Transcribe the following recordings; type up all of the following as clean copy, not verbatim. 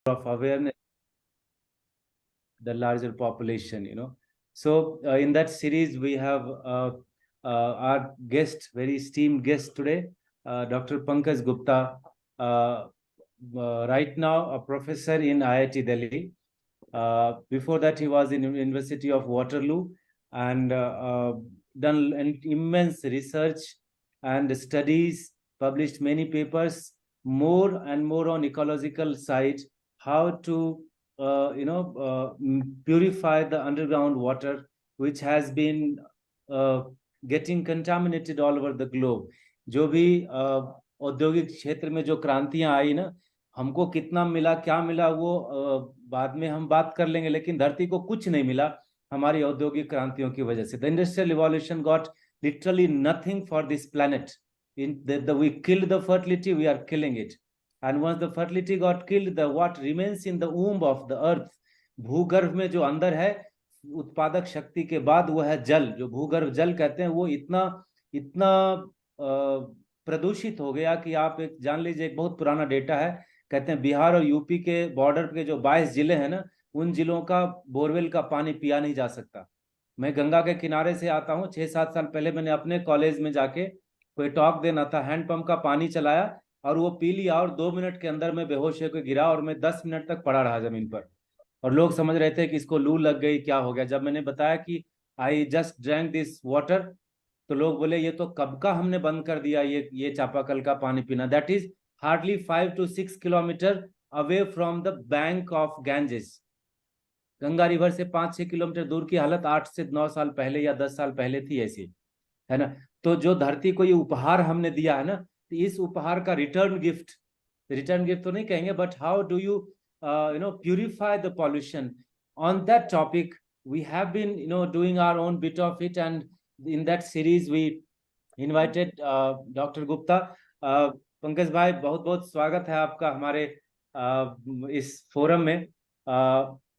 of awareness, the larger population. So in that series, we have our guest, very esteemed guest today, Dr. Pankaj Gupta, right now a professor in I.I.T. Delhi. Before that, he was in University of Waterloo and done an immense research and studies, published many papers, more and more on ecological side, how to purify the underground water, which has been getting contaminated all over the globe. जो भी औद्योगिक क्षेत्र में जो क्रांतियां आई ना, हमको कितना मिला, क्या मिला, वो बाद में हम बात कर लेंगे, लेकिन धरती को कुछ नहीं मिला हमारी औद्योगिक क्रांतियों की वजह से. The industrial revolution got literally nothing for this planet. We killed the fertility, we are killing it. And once the fertility got killed, what remains in the womb of the earth, भूगर्भ में जो अंदर है उत्पादक शक्ति के बाद, वो है जल, जो भूगर्भ जल कहते हैं. वो इतना इतना प्रदूषित हो गया कि आप एक जान लीजिए, एक बहुत पुराना डेटा है, कहते हैं बिहार और यूपी के बॉर्डर के जो 22 जिले हैं ना, उन जिलों का बोरवेल का पानी पिया नहीं जा सकता. मैं गंगा के किनारे से आता हूँ. 6-7 साल पहले मैंने अपने कॉलेज में जाके कोई टॉक देना था, हैंडपंप का पानी चलाया और वो पी लिया, और 2 मिनट के अंदर मैं बेहोश होकर गिरा और मैं 10 मिनट तक पड़ा रहा जमीन पर. और लोग समझ रहे थे कि इसको लू लग गई, क्या हो गया. जब मैंने बताया कि I just drank this water, तो लोग बोले ये तो कब का हमने बंद कर दिया ये चापाकल का पानी पीना. That is hardly 5 to 6 kilometre away from the bank of Ganges. Ganga river से 5-6 किलोमीटर दूर की हालत 8 से 9 साल पहले या 10 साल पहले थी ऐसी, है ना. तो जो धरती को ये उपहार हमने दिया है ना, तो इस उपहार का रिटर्न गिफ्ट तो नहीं कहेंगे, but how do you purify the pollution. On that topic we have been doing our own bit of it, and in that series we invited doctor Gupta. Pankaj भाई, बहुत बहुत स्वागत है आपका हमारे इस फोरम में.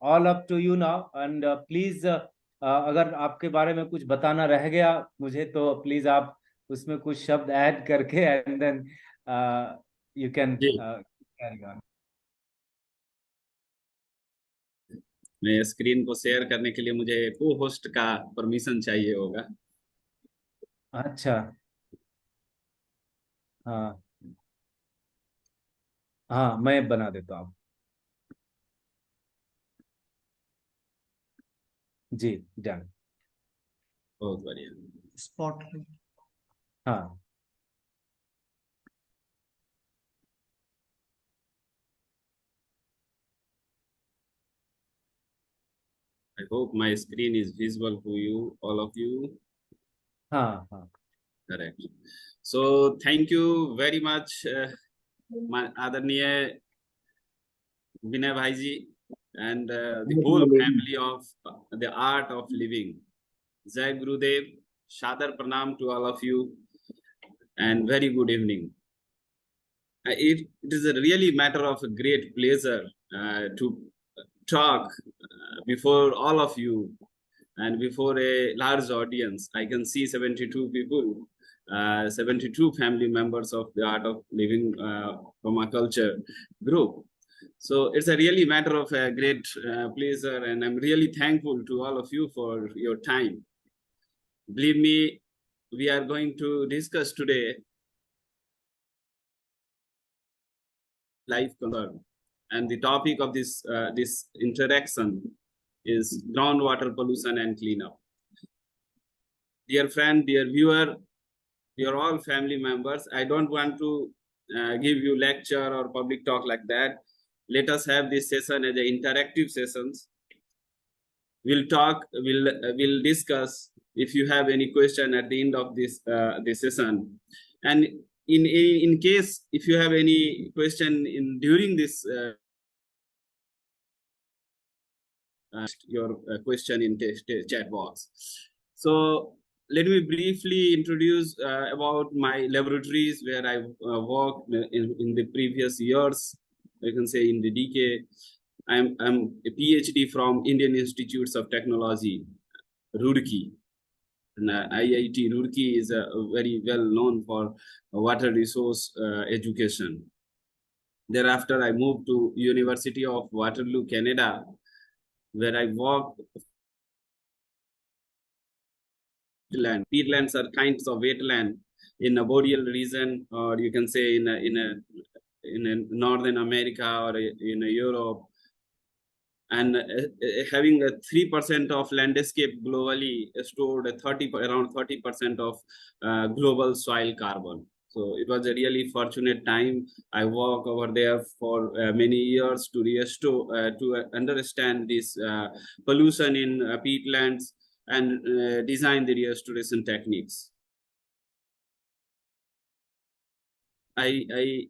All up to you now, and please अगर आपके बारे में कुछ बताना रह गया मुझे, तो प्लीज आप उसमें कुछ शब्द ऐड करके, and then you can carry on. मैं स्क्रीन को शेयर करने के लिए मुझे को होस्ट का परमिशन चाहिए होगा. अच्छा, हाँ हाँ, मैं बना देता हूँ. जी, डन. बहुत बढ़िया. स्पॉटलाइट. हाँ, I hope my screen is visible to you, all of you. हाँ हाँ. Correct. So thank you very much, my आदरणीय Binay Bhai Ji, and the whole family of the art of living. Jai Gurudev, Shadar Pranam to all of you, and very good evening. It is a really matter of a great pleasure to talk before all of you and before a large audience. I can see 72 people, 72 family members of the Art of Living Permaculture group. So it's a really matter of a great pleasure, and I'm really thankful to all of you for your time. Believe me, we are going to discuss today life concern, and the topic of this interaction is groundwater pollution and cleanup. Dear friend, dear viewer, you're all family members. I don't want to give you lecture or public talk like that. Let us have this session as an interactive sessions. We'll talk, we'll discuss. If you have any question at the end of this session, and in case if you have any question during this your question in chat box. So let me briefly introduce about my laboratories where I worked in the previous years. I can say in the decade. I'm a PhD from Indian Institutes of Technology, Roorkee. And I.I.T. Roorkee is very well known for water resource education. Thereafter, I moved to University of Waterloo, Canada, where I worked land. Peatlands are kinds of wetland in a boreal region, or you can say in a Northern America or in a Europe, and having a 3% of landscape globally stored around 30% of global soil carbon. So it was a really fortunate time. I worked over there for many years to restore, to understand this pollution in peatlands and design the restoration techniques. I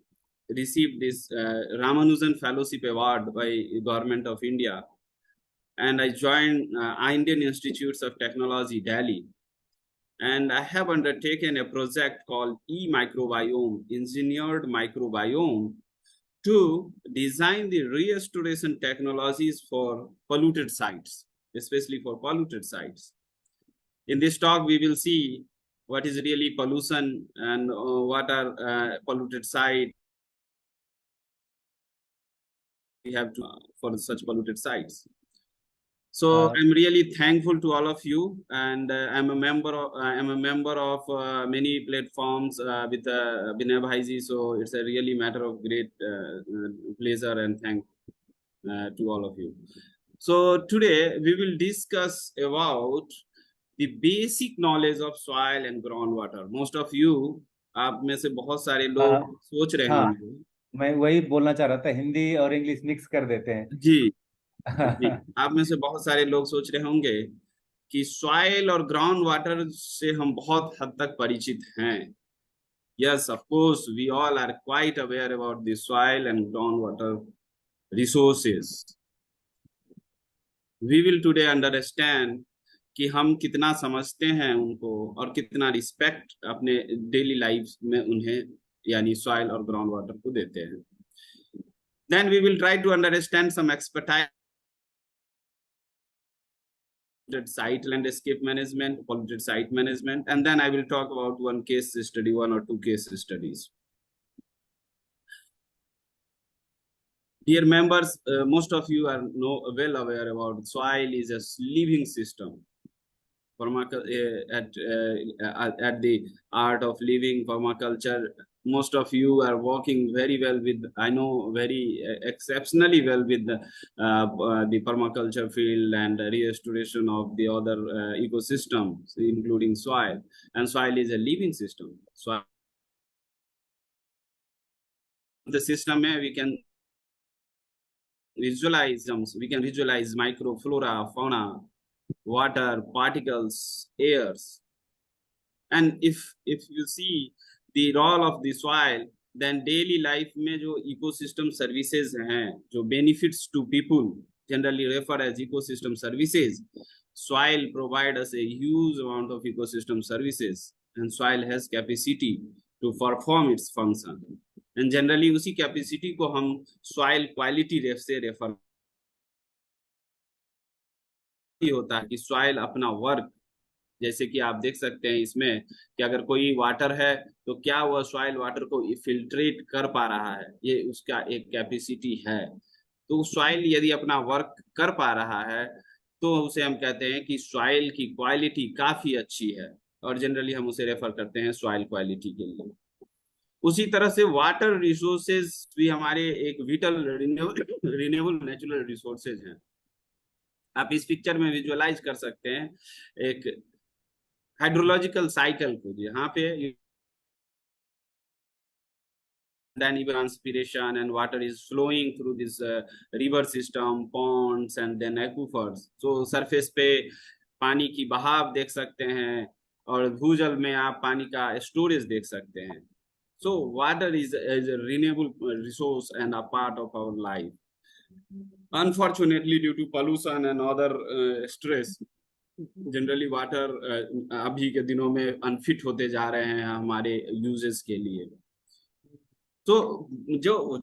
received this Ramanujan Fellowship Award by Government of India, and I joined Indian Institutes of Technology, Delhi. And I have undertaken a project called E-Microbiome, Engineered Microbiome, to design the restoration technologies for polluted sites, especially for polluted sites. In this talk, we will see what is really pollution and what are polluted sites we have to, for such polluted sites. So I'm really thankful to all of you, and I'm a member of many platforms with Binay Ji. So it's a really matter of great pleasure and thank to all of you. So today we will discuss about the basic knowledge of soil and groundwater. Most of you, आप में से बहुत सारे लोग सोच रहे हाँ, होंगे, मैं वही बोलना चाह रहा था, हिंदी और इंग्लिश मिक्स कर देते हैं। जी जी, आप में से बहुत सारे लोग सोच रहे होंगे कि सॉइल और ग्राउंड वाटर से हम बहुत हद तक परिचित हैं. Yes, of course, we all are quite aware about the soil and groundwater resources. We will today understand कि हम कितना समझते हैं उनको और कितना रिस्पेक्ट अपने डेली लाइफ में उन्हें यानी सॉइल और ग्राउंड वाटर को देते हैं. Then we will try to understand some expertise site landscape management, polluted site management, and then I will talk about one case study, one or two case studies. Dear members, most of you are well aware about soil is a living system. At the art of living permaculture, most of you are working very well with, I know, very exceptionally well with the permaculture field and restoration of the other ecosystems, including soil. And soil is a living system. So the system we can visualize microflora, fauna, water, particles, airs. And if you see the role of the soil, then daily life में जो ecosystem services हैं, जो benefits to people, generally referred as ecosystem services, soil provide us a huge amount of ecosystem services, and soil has capacity to perform its function. And generally उसी capacity को हम soil quality से refer होता है कि soil अपना work, जैसे कि आप देख सकते हैं इसमें कि अगर कोई वाटर है तो क्या वह सॉइल वाटर को फिल्ट्रेट कर पा रहा है, ये उसका एक कैपेसिटी है. तो सॉइल यदि अपना वर्क कर पा रहा है तो उसे हम कहते हैं कि सॉइल की क्वालिटी काफी अच्छी है, और जनरली हम उसे रेफर करते हैं सॉइल क्वालिटी के लिए. उसी तरह से वाटर रिसोर्सेज भी हमारे एक विटल रिन्यूएबल नेचुरल रिसोर्सेज हैं. आप इस पिक्चर में विजुअलाइज कर सकते हैं एक हाइड्रोलॉजिकल साइकिल को, यहाँ पे then transpiration and water is flowing through this river system, ponds and then aquifers. So surface पे पानी की बहाव देख सकते हैं और भूजल में आप पानी का स्टोरेज देख सकते हैं. So water is a renewable resource and a part of our life. Unfortunately, due to pollution and other stress, generally water अभी के दिनों में अनफिट होते जा रहे हैं हमारे यूजेस के लिए. तो जो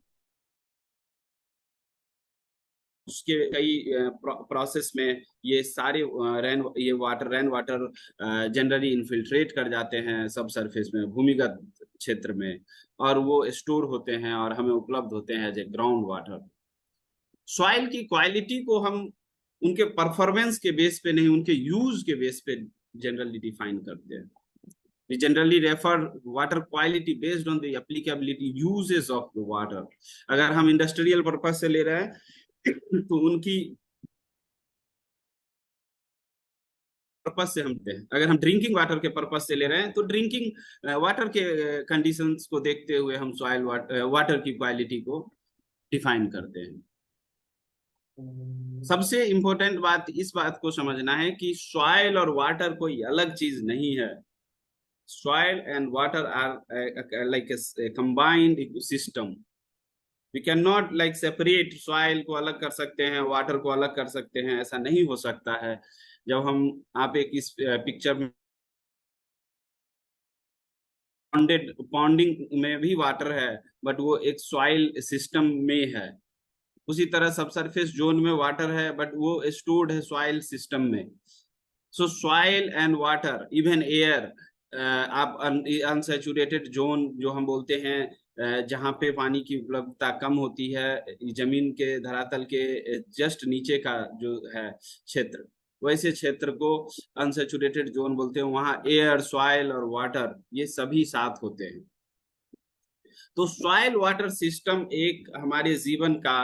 उसके कई प्रोसेस में ये सारे रेन वाटर जनरली इन्फिल्ट्रेट कर जाते हैं सब सरफेस में, भूमिगत क्षेत्र में, और वो स्टोर होते हैं और हमें उपलब्ध होते हैं as a ground water. Soil की क्वालिटी को हम उनके परफॉर्मेंस के बेस पे नहीं, उनके यूज के बेस पे जनरली डिफाइन करते हैं। We generally refer water quality based on the applicability uses of the water. अगर हम इंडस्ट्रियल पर्पस से ले रहे हैं तो उनकी पर्पस से हम दें, अगर हम ड्रिंकिंग वाटर के पर्पस से ले रहे हैं तो ड्रिंकिंग वाटर के कंडीशंस को देखते हुए हम सॉइल वाटर की क्वालिटी को डिफाइन करते हैं। सबसे इंपॉर्टेंट बात इस बात को समझना है कि सॉइल और वाटर कोई अलग चीज नहीं है। Soil and water are like a combined ecosystem. We cannot like separate soil को अलग कर सकते हैं, water को अलग कर सकते हैं, ऐसा नहीं हो सकता है। जब हम आप एक इस पिक्चर में पॉन्डिंग में भी वाटर है बट वो एक सॉइल सिस्टम में है, उसी तरह सब सरफेस जोन में वाटर है बट वो स्टोर्ड है सॉइल सिस्टम में। सो soil and water, even air, आप अनसैचुरेटेड जोन जो हम बोलते हैं जहाँ पे पानी की उपलब्धता कम होती है, जमीन के धरातल के जस्ट नीचे का जो है क्षेत्र, वैसे क्षेत्र को अनसैचुरेटेड जोन बोलते हैं। वहाँ एयर, सॉइल और वाटर ये सभी साथ होते हैं। तो सॉइल वाटर सिस्टम एक हमारे जीवन का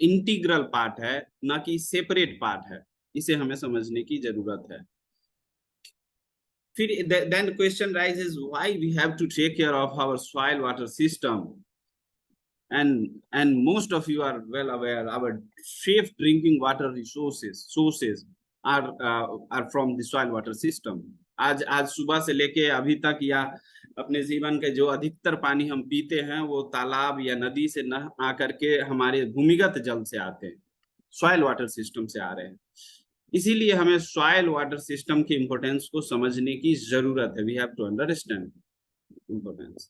इंटीग्रल पार्ट है, ना कि सेपरेट पार्ट है। इसे हमें समझने की जरूरत है। Then the question rises, why we have to take care of our soil water system? And most of you are well aware our safe drinking water sources are from the soil water system. आज सुबह से लेके अभी तक या अपने जीवन के जो अधिकतर पानी हम पीते हैं वो तालाब या नदी से न आकर के हमारे भूमिगत जल से आते हैं, सॉइल वाटर सिस्टम से आ रहे हैं। इसीलिए हमें सॉइल वाटर सिस्टम की इंपॉर्टेंस को समझने की जरूरत है। We have to understand importance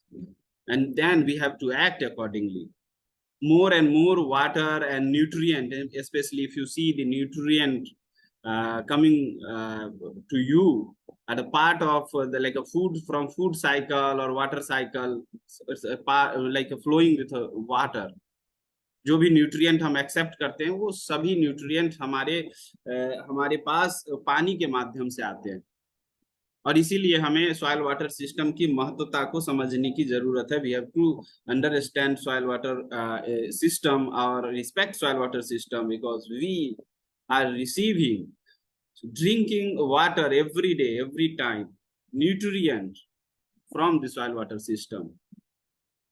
and then we have to act accordingly. more and more water and nutrient, especially if you see the nutrient coming to you at a part of the like a food from food cycle or water cycle, it's a part, like a flowing with water. जो भी nutrient हम accept करते हैं वो सभी nutrient हमारे पास पानी के माध्यम से आते हैं, और इसीलिए हमें सॉइल वाटर सिस्टम की महत्वता को समझने की जरूरत है। We have to understand soil water system और respect soil water system because we are receiving drinking water every day, every time, nutrient from the soil water system.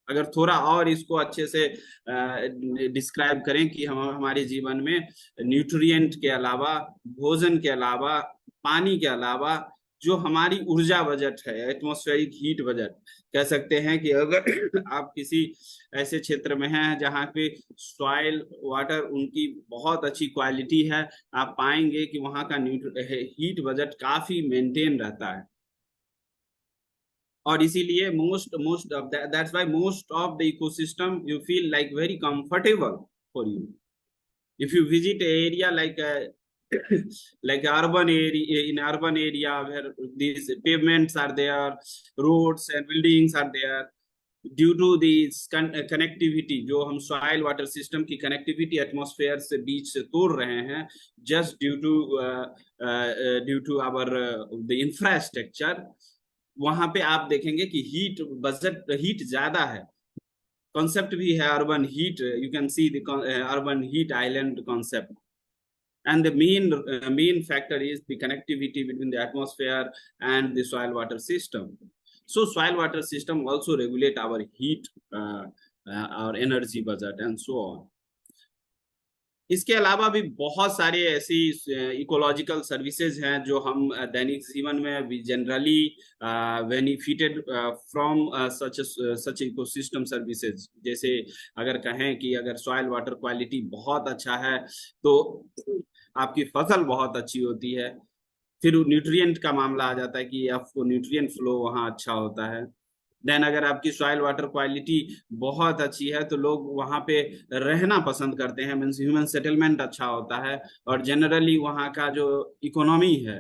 अगर थोड़ा और इसको अच्छे से डिस्क्राइब करें कि हम हमारे जीवन में न्यूट्रिएंट के अलावा, भोजन के अलावा, पानी के अलावा जो हमारी ऊर्जा बजट है, एटमॉस्फेरिक हीट बजट कह सकते हैं, कि अगर आप किसी ऐसे क्षेत्र में हैं जहाँ पे सॉइल वाटर उनकी बहुत अच्छी क्वालिटी है, आप पाएंगे कि वहाँ का हीट बजट काफी मेंटेन रहता है। और इसीलिए most of that's why most of the ecosystem you feel like very comfortable for you. If you visit an area like like urban area, in urban area where these pavements are there, roads and buildings are there, due to the connectivity, जो हम soil water system की connectivity atmosphere से बीच से तोड़ रहे हैं, just due to our the infrastructure, वहां पे आप देखेंगे कि हीट ज्यादा है। कॉन्सेप्ट भी है urban heat, you can see the urban heat island concept, and the main factor is the connectivity between the atmosphere and the soil water system. So soil water system also regulate our heat, our energy budget and so on. इसके अलावा भी बहुत सारे ऐसी ecological services हैं जो हम दैनिक जीवन में भी generally benefited from such ecosystem services. जैसे अगर कहें कि अगर सॉइल वाटर क्वालिटी बहुत अच्छा है तो आपकी फसल बहुत अच्छी होती है। फिर न्यूट्रिएंट का मामला आ जाता है कि आपको न्यूट्रिएंट फ्लो वहाँ अच्छा होता है। देन अगर आपकी सॉइल वाटर क्वालिटी बहुत अच्छी है तो लोग वहां पे रहना पसंद करते हैं, मीन्स ह्यूमन सेटलमेंट अच्छा होता है, और जनरली वहाँ का जो इकोनॉमी है,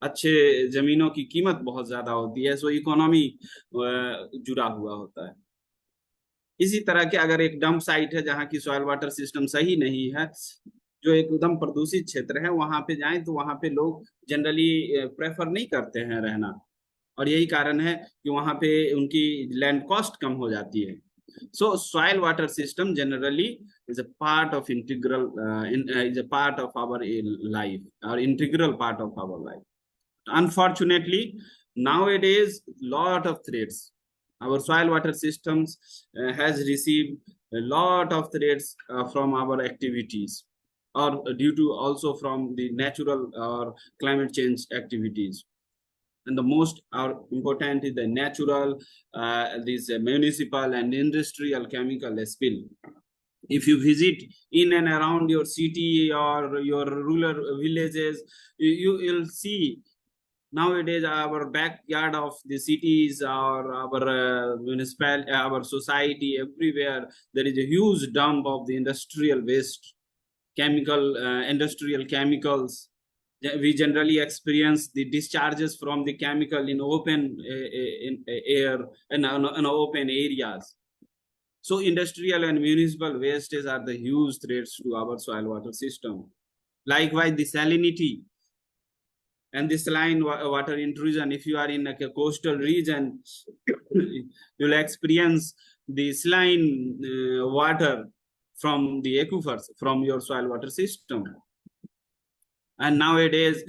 अच्छे जमीनों की कीमत बहुत ज्यादा होती है, सो इकोनॉमी जुड़ा हुआ होता है। इसी तरह के अगर एक डंप साइट है जहाँ की सॉइल वाटर सिस्टम सही नहीं है, जो एकदम प्रदूषित क्षेत्र है, वहां पे जाएं तो वहां पे लोग जनरली प्रेफर नहीं करते हैं रहना, और यही कारण है कि वहां पे उनकी लैंड कॉस्ट कम हो जाती है। So soil water system generally is a part of is a part of our life, or integral part of our life. Unfortunately, nowadays lot of threats. Our soil water systems has received a lot of threats from our activities, or due to also from the natural or climate change activities. And the most important is the natural, this municipal and industrial chemical spill. If you visit in and around your city or your rural villages, you will see nowadays our backyard of the cities or our municipal, our society, everywhere there is a huge dump of the industrial waste, industrial chemicals. We generally experience the discharges from the chemical in open air and in open areas. So industrial and municipal wastes are the huge threats to our soil water system. Likewise, the salinity and the saline water intrusion. If you are in a coastal region, you'll experience the saline water from the aquifers, from your soil water system. And nowadays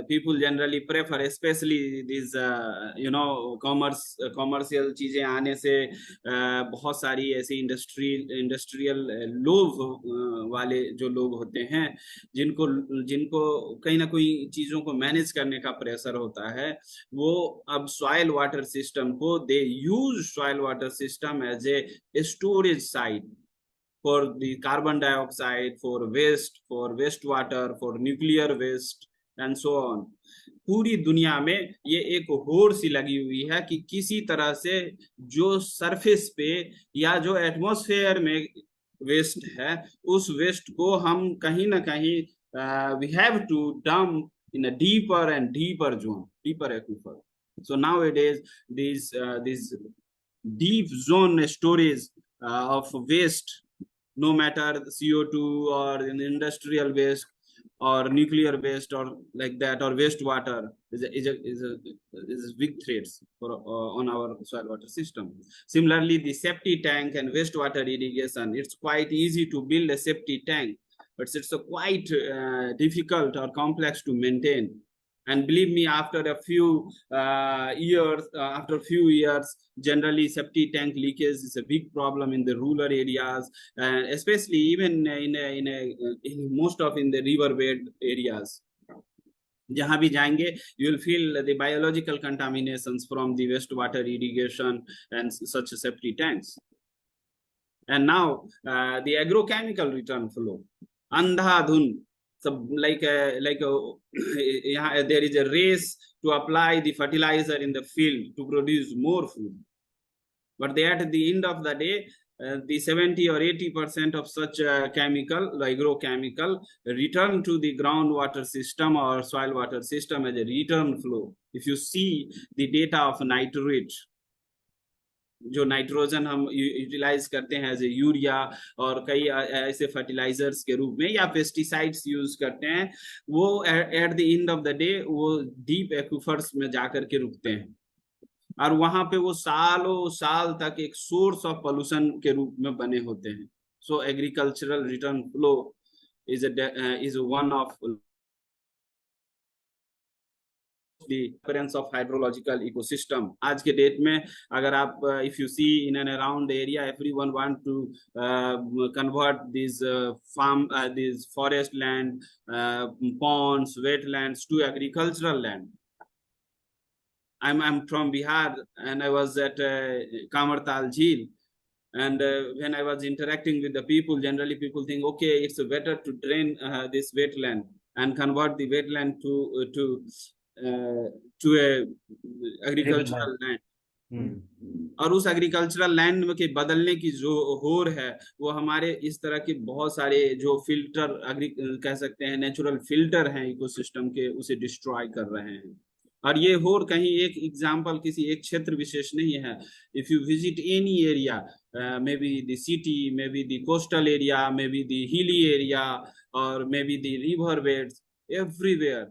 people generally prefer, especially these commercial चीजें आने से बहुत सारी ऐसी industrial लोभ वाले जो लोग होते हैं, जिनको जिनको कहीं ना कोई चीजों को मैनेज करने का प्रेशर होता है, वो अब सॉइल वाटर सिस्टम को they use soil water system as a storage site for the carbon dioxide, for wastewater, for nuclear waste, and so on. पूरी दुनिया में ये एक होड़ सी लगी हुई है कि किसी तरह से जो सरफेस पे या जो एटमॉस्फेयर में वेस्ट है, उस वेस्ट को हम कहीं ना कहीं we have to dump in a deeper and deeper zone, deeper aquifer. So nowadays these deep zone storage of waste, no matter CO2 or an industrial waste or nuclear waste or like that, or wastewater, is big threats for on our soil water system. Similarly, the septic tank and wastewater irrigation, it's quite easy to build a septic tank, but it's quite difficult or complex to maintain. And believe me, after a few years, generally septic tank leakage is a big problem in the rural areas, and especially even in most of in the riverbed areas. जहां भी जाएंगे, you will feel the biological contaminations from the wastewater irrigation and such septic tanks. And now the agrochemical return flow, andhadhun. So like there is a race to apply the fertilizer in the field to produce more food, but at the end of the day, the 70 or 80% of such chemical, agrochemical, return to the groundwater system or soil water system as a return flow. If you see the data of nitrate, जो nitrogen हम utilise करते हैं as ए urea और कई ऐसे fertilisers के रूप में, या पेस्टिसाइड्स यूज करते हैं, वो eight the end of the day वो डीप एक्विफर्स में जाकर के रुकते हैं, और वहां पे वो सालों साल तक एक सोर्स ऑफ पोल्यूशन के रूप में बने होते हैं. So agricultural return flow is one of the appearance of hydrological ecosystem. आज के डेट में अगर आप if you see in and around the area, everyone want to convert these these forest land, ponds, wetlands to agricultural land. I'm from Bihar and I was at Kamartal Jheel, and when I was interacting with the people, generally people think, okay, it's better to drain this wetland and convert the wetland to a agricultural land. और उस agricultural land के बदलने की जो होड़ है वो हमारे इस तरह के बहुत सारे जो फिल्टर कह सकते हैं नेचुरल फिल्टर हैं इकोसिस्टम के, उसे डिस्ट्रॉय कर रहे हैं। और ये होड़ कहीं एक एग्जांपल किसी एक क्षेत्र विशेष नहीं है। If you visit any area, may be the city, may be the coastal area, may be the hilly area, और may be the river beds, everywhere.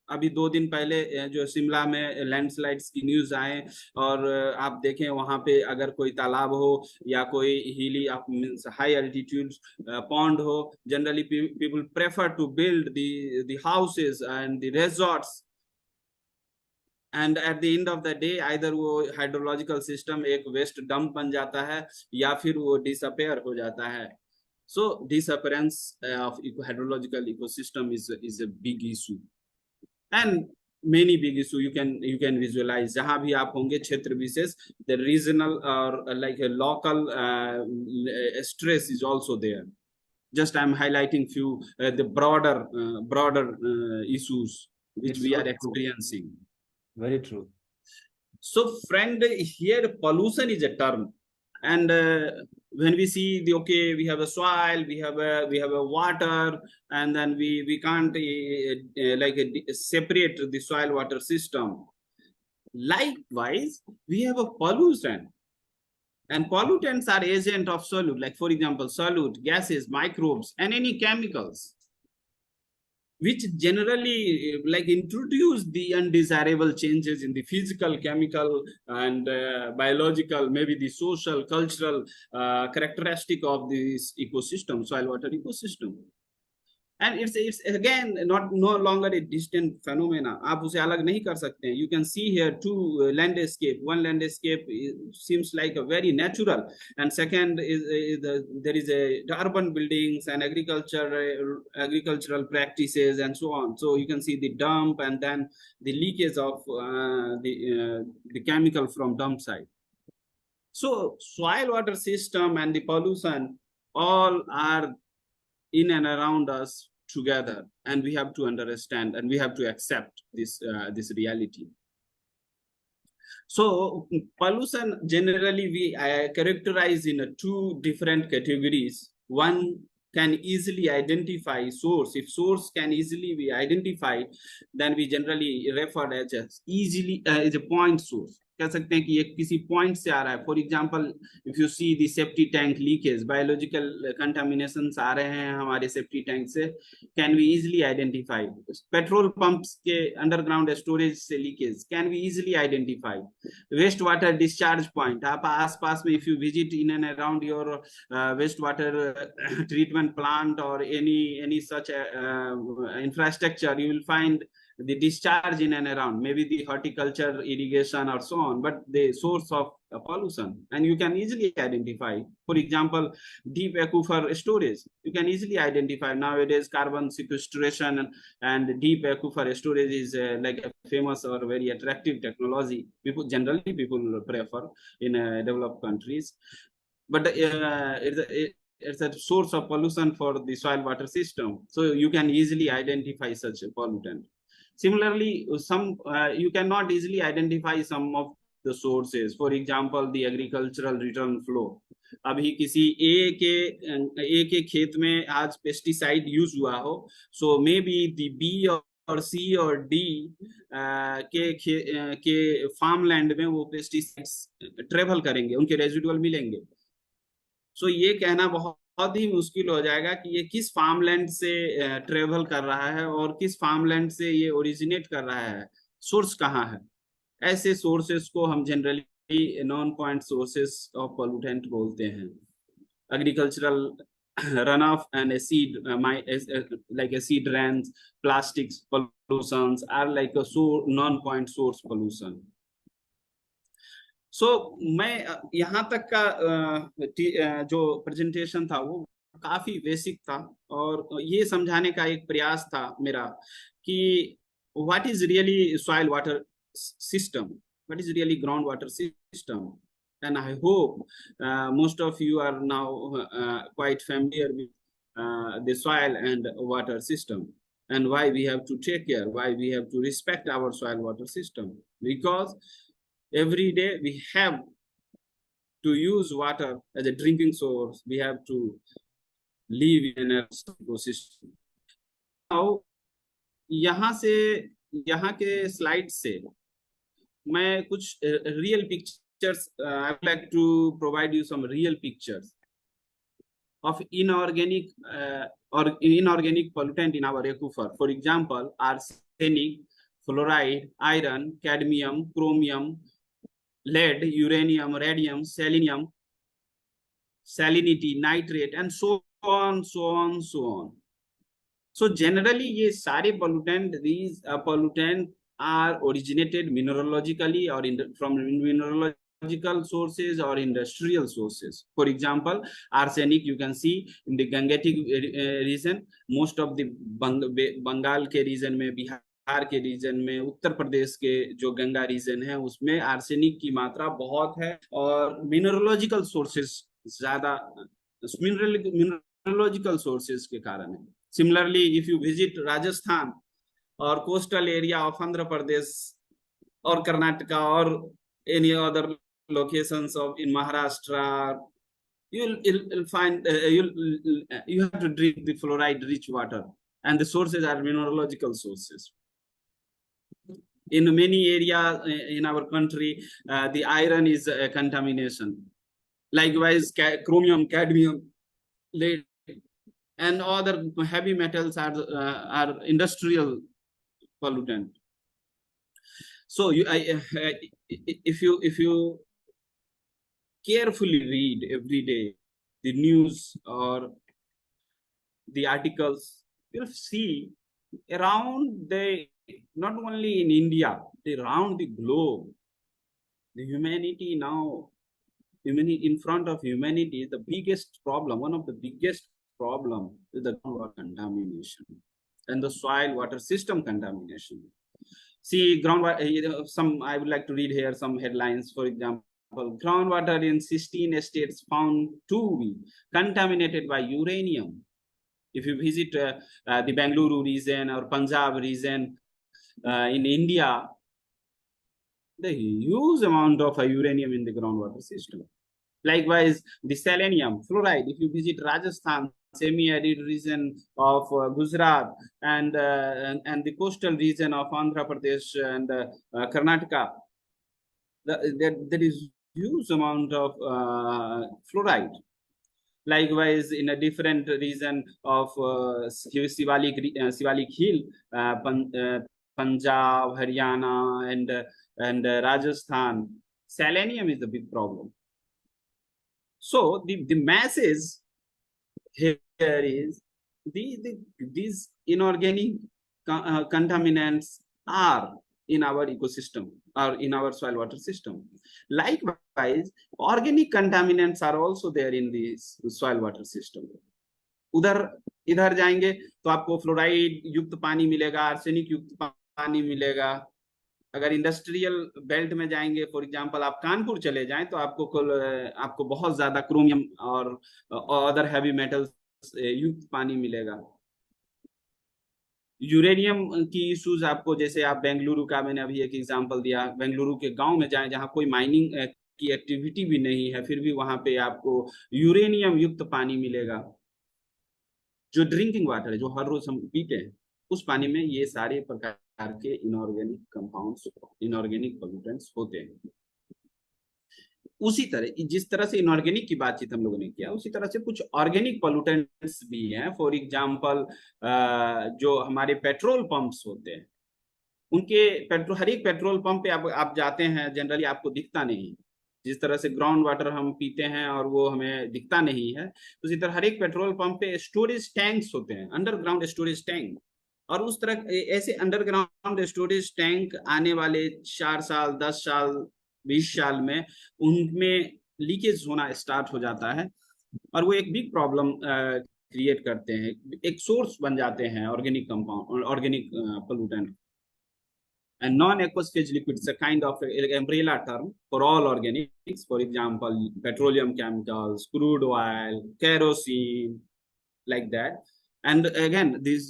अभी 2 दिन पहले जो शिमला में लैंडस्लाइड्स की न्यूज आए, और आप देखें वहां पे अगर कोई तालाब हो या कोई हिली हाई एल्टीट्यूड पॉन्ड हो, generally people prefer to build the houses and the resorts, and at the end of the day either वो हाइड्रोलॉजिकल सिस्टम एक वेस्ट डंप बन जाता है या फिर वो डिसअपेयर हो जाता है। So disappearance of hydrological ecosystem is a big issue and many big issue you can visualize। जहां भी आप होंगे क्षेत्र विशेष, the regional or like a local stress is also there। just I'm highlighting few the broader issues which It's we so are true. experiencing। Very true। So friend, here pollution is a term, and when we see the we have a soil, we have a water, and then we can't separate the soil water system। Likewise we have a pollution, and pollutants are agent of solute, like for example solute, gases, microbes, and any chemicals which generally introduce the undesirable changes in the physical, chemical, and biological, maybe the social, cultural characteristic of this ecosystem, soil water ecosystem। And it's again no longer a distant phenomena। आप उसे अलग नहीं कर सकते हैं। You can see here two landscape। One landscape seems like a very natural, and second is there is a urban buildings and agricultural practices and so on। So you can see the dump and then the leakage of the chemical from dump site। So soil water system and the pollution all are in and around us together, and we have to understand and we have to accept this reality। So pollution generally we characterize in two different categories। One can easily identify source। If source can easily be identified, then we generally refer as easily as a point source। कह सकते हैं कि ये किसी point से आ रहा है। For example if you see the safety tank leakage, biological contaminations आ रहे हैं हमारे सेफ्टी टैंक से, can we easily identify. Petrol pumps के अंडरग्राउंड स्टोरेज से leakage can we easily identify. Waste water discharge point, आप आसपास में if you visit in and around your waste water treatment plant और any such infrastructure, you will find the discharge in and around, maybe the horticulture, irrigation, or so on, but the source of pollution, and you can easily identify। For example, deep aquifer storage, you can easily identify nowadays carbon sequestration, and deep aquifer storage is like a famous or very attractive technology people prefer in developed countries, but it's a source of pollution for the soil water system, so you can easily identify such a pollutant। Similarly, you cannot easily identify some of the sources। For example, the agricultural return flow। अभी किसी ए के खेत में आज pesticide use हुआ हो, so maybe the B और C और D के फार्म लैंड में वो पेस्टिसाइड्स ट्रेवल करेंगे, उनके रेजिडुअल मिलेंगे। सो ये कहना बहुत ही मुश्किल हो जाएगा कि ये किस फार्मलैंड से ट्रेवल कर रहा है और किस फार्मलैंड से ये ओरिजिनेट कर रहा है, सोर्स कहाँ है। ऐसे सोर्सेस को हम generally non point sources of pollutant बोलते हैं। Agricultural runoff and acid like acid rains, plastics pollutions are like a non-point source pollution। सो मैं यहाँ तक का जो प्रेजेंटेशन था वो काफी बेसिक था, और ये समझाने का एक प्रयास था मेरा कि what is really soil water system, what is really ground water system, and I hope most of you are now quite familiar with the soil and water system, and why we have to take care, why we have to respect our soil water system, because every day we have to use water as a drinking source. We have to live in an ecosystem. Now, यहाँ के slide से मैं कुछ real pictures, I would like to provide you some real pictures of inorganic pollutant in our aquifer. For example, arsenic, fluoride, iron, cadmium, chromium, lead, uranium, radium, selenium, salinity, nitrate, and so on. So generally, ये सारे these pollutants are originated mineralogically or from mineralogical sources or industrial sources. For example, arsenic you can see in the Gangetic region, most of the Bengal के region में, बिहार के reason में, उत्तर प्रदेश के जो Ganga reason है उसमें आर्सेनिक की मात्रा बहुत है और मिनरोलॉजिकल सोर्सेस ज्यादा, मिनरोलॉजिकल सोर्सेस के कारण है. Similarly, if you visit Rajasthan or coastal area of Andhra Pradesh or Karnataka or any other locations of in Maharashtra, you'll find you have to drink the fluoride rich water, and the sources are mineralogical sources. In many areas in our country, the iron is a contamination. Likewise, chromium, cadmium, lead, and other heavy metals are industrial pollutant. So if you carefully read every day the news or the articles, you'll see around not only in India, around the globe, the humanity now, in front of humanity, the biggest problem, one of the biggest problem is the groundwater contamination and the soil water system contamination. See, groundwater, I would like to read here some headlines. For example, groundwater in 16 states found to be contaminated by uranium. If you visit the Bangalore region or Punjab region in India, the huge amount of uranium in the groundwater system. Likewise, the selenium, fluoride, if you visit Rajasthan, semi-arid region of Gujarat and the coastal region of Andhra Pradesh and Karnataka, there is huge amount of fluoride. Likewise, in a different region of Sivalik Hill, Punjab, Haryana, and Rajasthan, selenium is the big problem. So the masses here is these inorganic contaminants are in our ecosystem or in our soil water system. Likewise, organic contaminants are also there in the soil water system. इधर जाएंगे तो आपको fluoride युक्त पानी मिलेगा, arsenic युक्त पानी मिलेगा. अगर इंडस्ट्रियल बेल्ट में जाएंगे, फॉर एग्जांपल आप कानपुर चले जाएं तो आपको बहुत ज्यादा क्रोमियम और अदर हैवी मेटल्स युक्त पानी मिलेगा. यूरेनियम की इश्यूज आपको, जैसे आप बेंगलुरु का, मैंने अभी एक एग्जांपल दिया, बेंगलुरु के गांव में जाएं जहां कोई माइनिंग की एक्टिविटी भी नहीं है, फिर भी वहां पे आपको यूरेनियम युक्त पानी मिलेगा. जो ड्रिंकिंग वाटर है, जो हर रोज हम पीते हैं, उस पानी में ये सारे प्रकार के इनऑर्गेनिक कंपाउंड्स, इनऑर्गेनिक पोल्यूटेंट्स होते हैं. उसी तरह जिस तरह से इनऑर्गेनिक की बातचीत हम लोगों ने किया, उसी तरह से कुछ ऑर्गेनिक पोल्यूटेंट्स भी हैं. फॉर एग्जांपल, जो हमारे पेट्रोल पंप्स होते हैं, उनके हर एक पेट्रोल पंप पे आप जाते हैं, जनरली आपको दिखता नहीं. जिस तरह से ग्राउंड वाटर हम पीते हैं और वो हमें दिखता नहीं है, उसी तरह हर एक पेट्रोल पंप पे स्टोरेज टैंक्स होते हैं, अंडरग्राउंड स्टोरेज टैंक. और उस तरह ऐसे अंडरग्राउंड स्टोरेज टैंक आने वाले 4 साल, 10 साल, 20 साल में उनमें लीकेज होना स्टार्ट हो जाता है और वो एक बिग प्रॉब्लम क्रिएट करते हैं, एक सोर्स बन जाते हैं organic compound, organic pollutant. And non-aqueous liquids, a kind of umbrella term for all organics. For example, petroleum chemicals, crude oil, kerosene, like that. And again this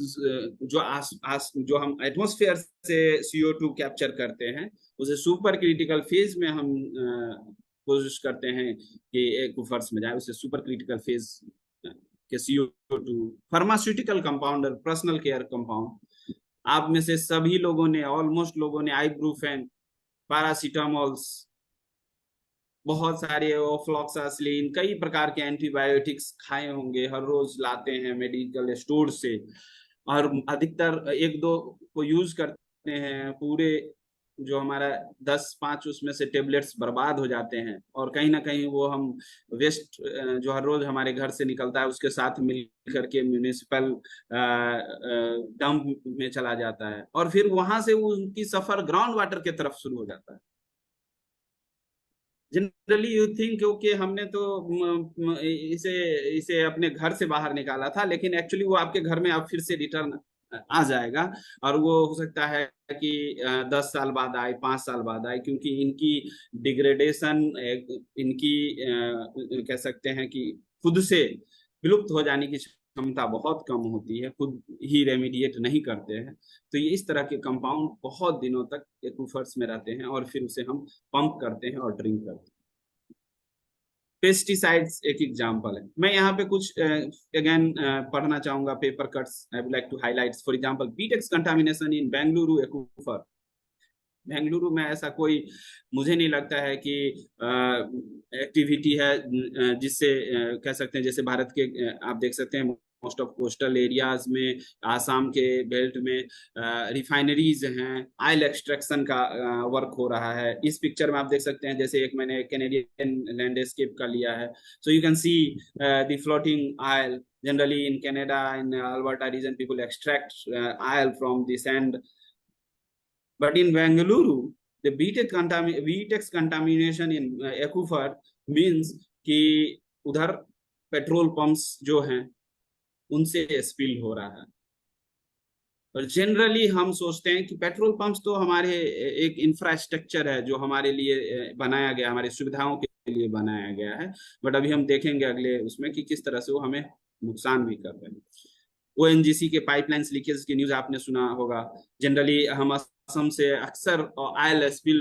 जो हम atmosphere से CO2 capture करते हैं, उसे super critical phase में हम कोशिश करते हैं कि एक्विफर्स में जाए, उसे सुपर क्रिटिकल फेज के CO2 फार्मास्यूटिकल कंपाउंड और पर्सनल केयर कंपाउंड, आप में से सभी लोगों ने, ऑलमोस्ट लोगों ने आइब्रूफेन, पैरासीटामोल्स, बहुत सारे ओफ्लॉक्सासिलिन, कई प्रकार के एंटीबायोटिक्स खाए होंगे, हर रोज लाते हैं मेडिकल स्टोर से, और अधिकतर एक दो को यूज करते हैं, पूरे जो हमारा 10-5 उसमें से टेबलेट्स बर्बाद हो जाते हैं, और कहीं ना कहीं वो हम वेस्ट जो हर रोज हमारे घर से निकलता है उसके साथ मिल करके म्यूनिसिपल डंप में चला जाता है, और फिर वहां से वो उनकी सफर ग्राउंड वाटर की तरफ शुरू हो जाता है। जनरली यू थिंक ओके हमने तो इसे इसे अपने घर से बाहर निकाला था, लेकिन एक्चुअली वो आपके घर में अब फिर से रिटर्न आ जाएगा, और वो हो सकता है कि 10 साल बाद आए, 5 साल बाद आए, क्योंकि इनकी डिग्रेडेशन, इनकी कह सकते हैं कि खुद से विलुप्त हो जाने की क्षमता बहुत कम होती है, खुद ही रेमिडिएट नहीं करते हैं। तो ये इस तरह के कंपाउंड बहुत दिनों तक एक्विफर्स में रहते हैं, और फिर उसे हम पंप करते हैं और ड्रिंक करते हैं। पेस्टिसाइड्स एक एग्जांपल है। मैं यहाँ पे कुछ अगेन पढ़ना चाहूंगा paper cuts I would like to highlight. For example, BTEX contamination in Bengaluru aquifer. Bengaluru में ऐसा कोई मुझे नहीं लगता है कि एक्टिविटी है जिससे कह सकते हैं, जैसे भारत के आप देख सकते हैं मोस्ट ऑफ कोस्टल एरियाज में, आसाम के बेल्ट में रिफाइनरीज हैं, ऑयल एक्सट्रैक्शन का वर्क हो रहा है। इस पिक्चर में आप देख सकते हैं, जैसे एक मैंने कैनेडियन लैंडस्केप का लिया है, so you can see the floating oil. Generally in Canada, in Alberta region, people extract oil from the sand, but in Bangalore the BTEX contamination in aquifer means कि उधर पेट्रोल पंप्स जो हैं उनसे spill हो रहा है। और generally हम सोचते हैं कि पेट्रोल पंप्स तो हमारे एक इंफ्रास्ट्रक्चर है जो हमारे लिए बनाया गया, हमारी सुविधाओं के लिए बनाया गया है, बट अभी हम देखेंगे अगले उसमें कि किस तरह से वो हमें नुकसान भी कर रहे हैं। ONGC के पाइपलाइंस लीकेज की न्यूज आपने सुना होगा। जनरली हम असम से अक्सर ऑयल स्पिल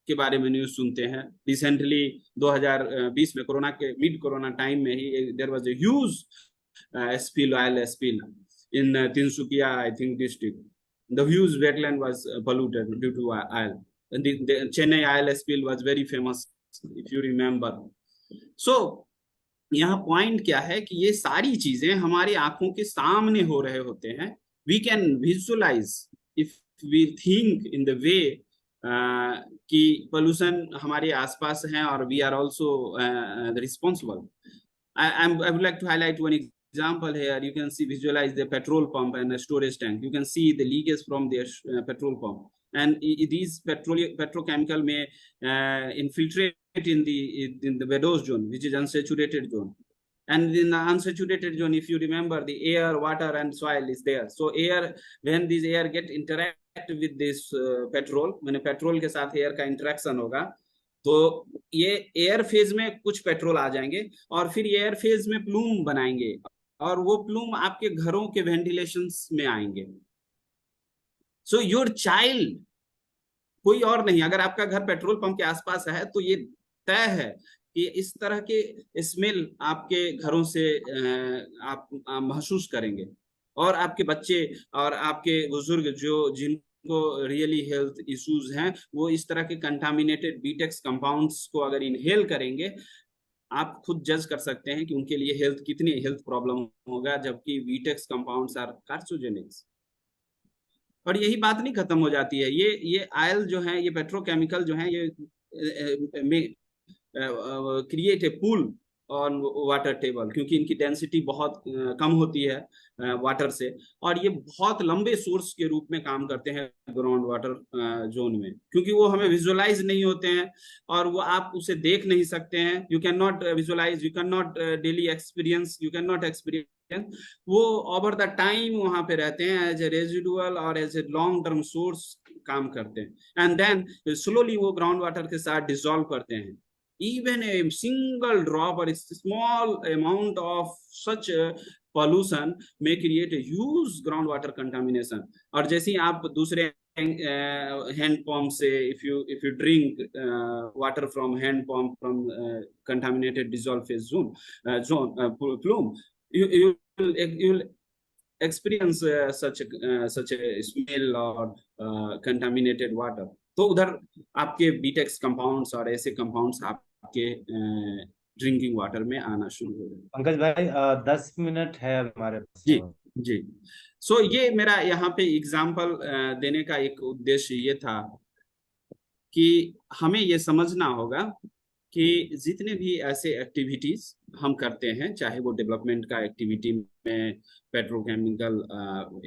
के बारे में न्यूज सुनते हैं। रिसेंटली 2020 में, कोरोना के मिड कोरोना टाइम में ही, there was a huge spill, oil spill in Tinsukia, I think district. The huge wetland was polluted due to oil. And the Chennai oil spill was very famous, if you remember. So, यहाँ point क्या है कि ये सारी चीजें हमारी आंखों के सामने हो रहे होते हैं। We can visualize if we think in the way कि pollution हमारे आसपास है और we are also responsible. I would like to highlight one example here. You can see, visualize the petrol pump and a storage tank. You can see the leakage from their petrol pump, and these petrochemical may infiltrate in the vadose zone, which is unsaturated zone. And in the unsaturated zone, if you remember, the air, water and soil is there. So air, when these air get interact with this petrol, मैंने petrol के साथ air का interaction होगा, तो ये air phase में कुछ petrol आ जाएंगे और फिर एयर फेज में प्लूम बनाएंगे, और वो प्लूम आपके घरों के वेंटिलेशन में आएंगे। सो योर चाइल्ड, कोई और नहीं, अगर आपका घर पेट्रोल पंप के आसपास है तो ये तय है कि इस तरह के स्मेल आपके घरों से आप महसूस करेंगे, और आपके बच्चे और आपके बुजुर्ग जिनको रियली हेल्थ इश्यूज हैं, वो इस तरह के कंटामिनेटेड बीटेक्स कंपाउंड्स को अगर इनहेल करेंगे, आप खुद जज कर सकते हैं कि उनके लिए कितनी हेल्थ प्रॉब्लम होगा, जबकि बीटेक्स कंपाउंड्स आर कार्सिनोजेनिक्स। और यही बात नहीं खत्म हो जाती है, ये ऑयल जो है, ये पेट्रोकेमिकल जो है, ये create a pool on water table, क्योंकि इनकी डेंसिटी बहुत कम होती है वाटर से, और ये बहुत लंबे सोर्स के रूप में काम करते हैं ग्राउंड वाटर जोन में, क्योंकि वो हमें विजुअलाइज नहीं होते हैं और वो आप उसे देख नहीं सकते हैं। You can not visualize, you can not daily experience, you can not experience. वो ओवर द टाइम वहां पे रहते हैं एज ए रेजिडुअल और as a long term source काम करते हैं, एंड देन स्लोली वो ग्राउंड वाटर के साथ डिसॉल्व करते हैं। Even a single drop or a small amount of such pollution may create a huge groundwater contamination. और जैसे ही आप दूसरे hand pump से if you drink water from hand pump from contaminated dissolved phase plume, you'll experience such a smell or contaminated water. तो उधर आपके बीटेक्स compounds और ऐसे कंपाउंड्स आपके ड्रिंकिंग वाटर में आना शुरू हो गए। पंकज भाई 10 मिनट है हमारे पास। जी जी। सो ये मेरा यहाँ पे एग्जाम्पल देने का एक उद्देश्य ये था कि हमें ये समझना होगा कि जितने भी ऐसे एक्टिविटीज हम करते हैं, चाहे वो डेवलपमेंट का एक्टिविटी में पेट्रोकेमिकल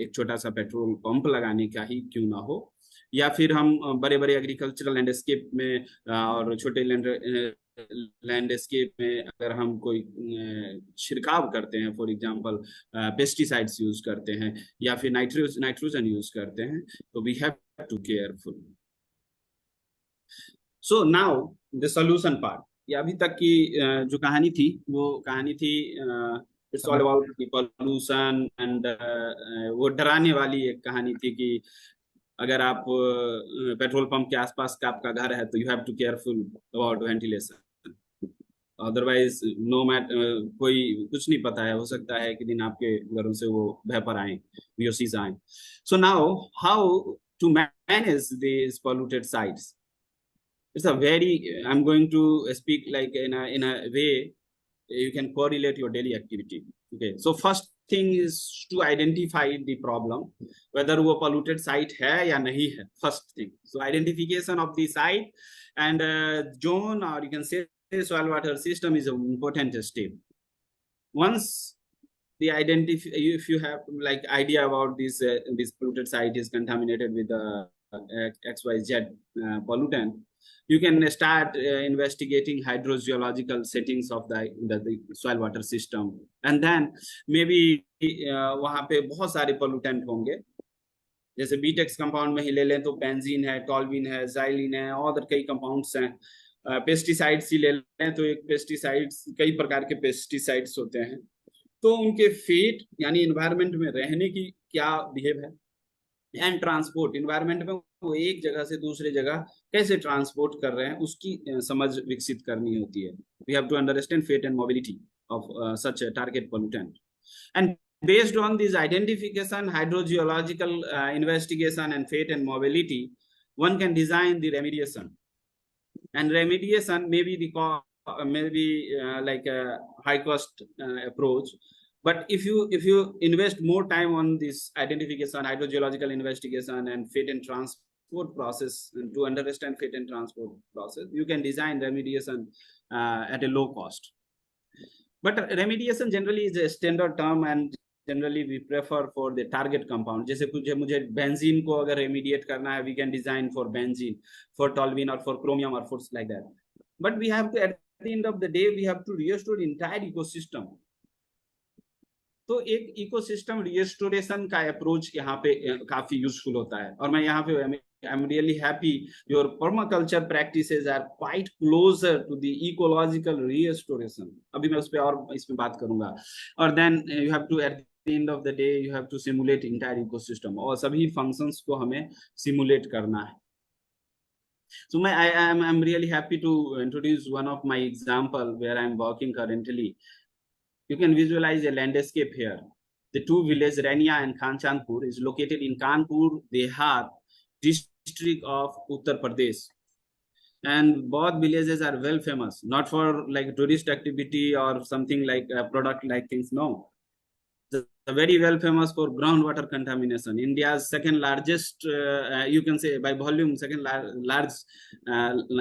एक छोटा सा पेट्रोल पंप लगाने का ही क्यों ना हो, या फिर हम बड़े बड़े एग्रीकल्चरल लैंडस्केप में और छोटे लैंडस्केप में अगर हम कोई छिड़काव करते हैं, फॉर एग्जांपल पेस्टिसाइड्स यूज करते हैं या फिर नाइट्रोजन यूज करते हैं, तो we have to careful. So now the solution part. ये अभी तक की जो कहानी थी वो कहानी थी it's all about pollution and वो डराने वाली एक कहानी थी कि अगर आप पेट्रोल पंप के आसपास का आपका घर है तो you have to careful about ventilation, otherwise no matter, कोई कुछ नहीं पता है, हो सकता है कि दिन आपके घरों से वो वेपर आए, VOCs आए। So now how to manage this polluted sites? It's a very, I'm going to speak like in a way you can correlate your daily activity. Okay, so first thing is to identify the problem, whether वो polluted site है या नहीं है, first thing. So identification of the site and zone, or you can say soil water system, is an important step. Once the identify, if you have like idea about this polluted site is contaminated with XYZ pollutant, you can start investigating hydrogeological settings of the soil water system, and then maybe वहाँ पे बहुत सारे pollutant होंगे, जैसे बीटेक्स compound में ही ले लें तो बेंजीन है, टॉल्विन है, जाइलिन है, और कई कंपाउंड्स हैं। पेस्टिसाइड्स ही ले लें तो एक पेस्टिसाइड्स, कई प्रकार के पेस्टिसाइड्स होते हैं, तो उनके फेट यानी एनवायरनमेंट में रहने की क्या बिहेव है, एंड ट्रांसपोर्ट, एनवायरनमेंट में वो एक जगह से दूसरे जगह कैसे ट्रांसपोर्ट कर रहे हैं उसकी समझ विकसित करनी होती है। We have to understand fate and mobility of such target pollutant, and based on this identification, hydrogeological investigation and fate and mobility, one can design the remediation, and remediation may be like a high cost approach, but if you invest more time on this identification, hydrogeological investigation and fate and transport process, and to understand fate and transport process, you can design remediation at a low cost. But remediation generally is a standard term, and generally we prefer for the target compound. जैसे कुछ मुझे benzene को अगर remediate करना है, we can design for benzene, for toluene, or for chromium, or for like that. But we have to, at the end of the day, we have to restore entire ecosystem. तो एक ecosystem restoration का approach यहाँ पे काफी useful होता है, और मैं यहाँ पे I'm really happy your permaculture practices are quite closer to the ecological restoration. अभी मैं उस पर और इसमें बात करूंगा। और then you have to, at the end of the day, you have to simulate entire ecosystem, और सभी functions को हमें simulate करना है। So I'm really happy to introduce one of my example where I'm working currently. You can visualize a landscape here. The two villages, Rania and Kanchanpur, is located in Kanpur Dehat district of Uttar Pradesh, and both villages are well famous, not for like tourist activity or something like a product like things. No, they're very well famous for groundwater contamination. India's second largest, you can say by volume, second large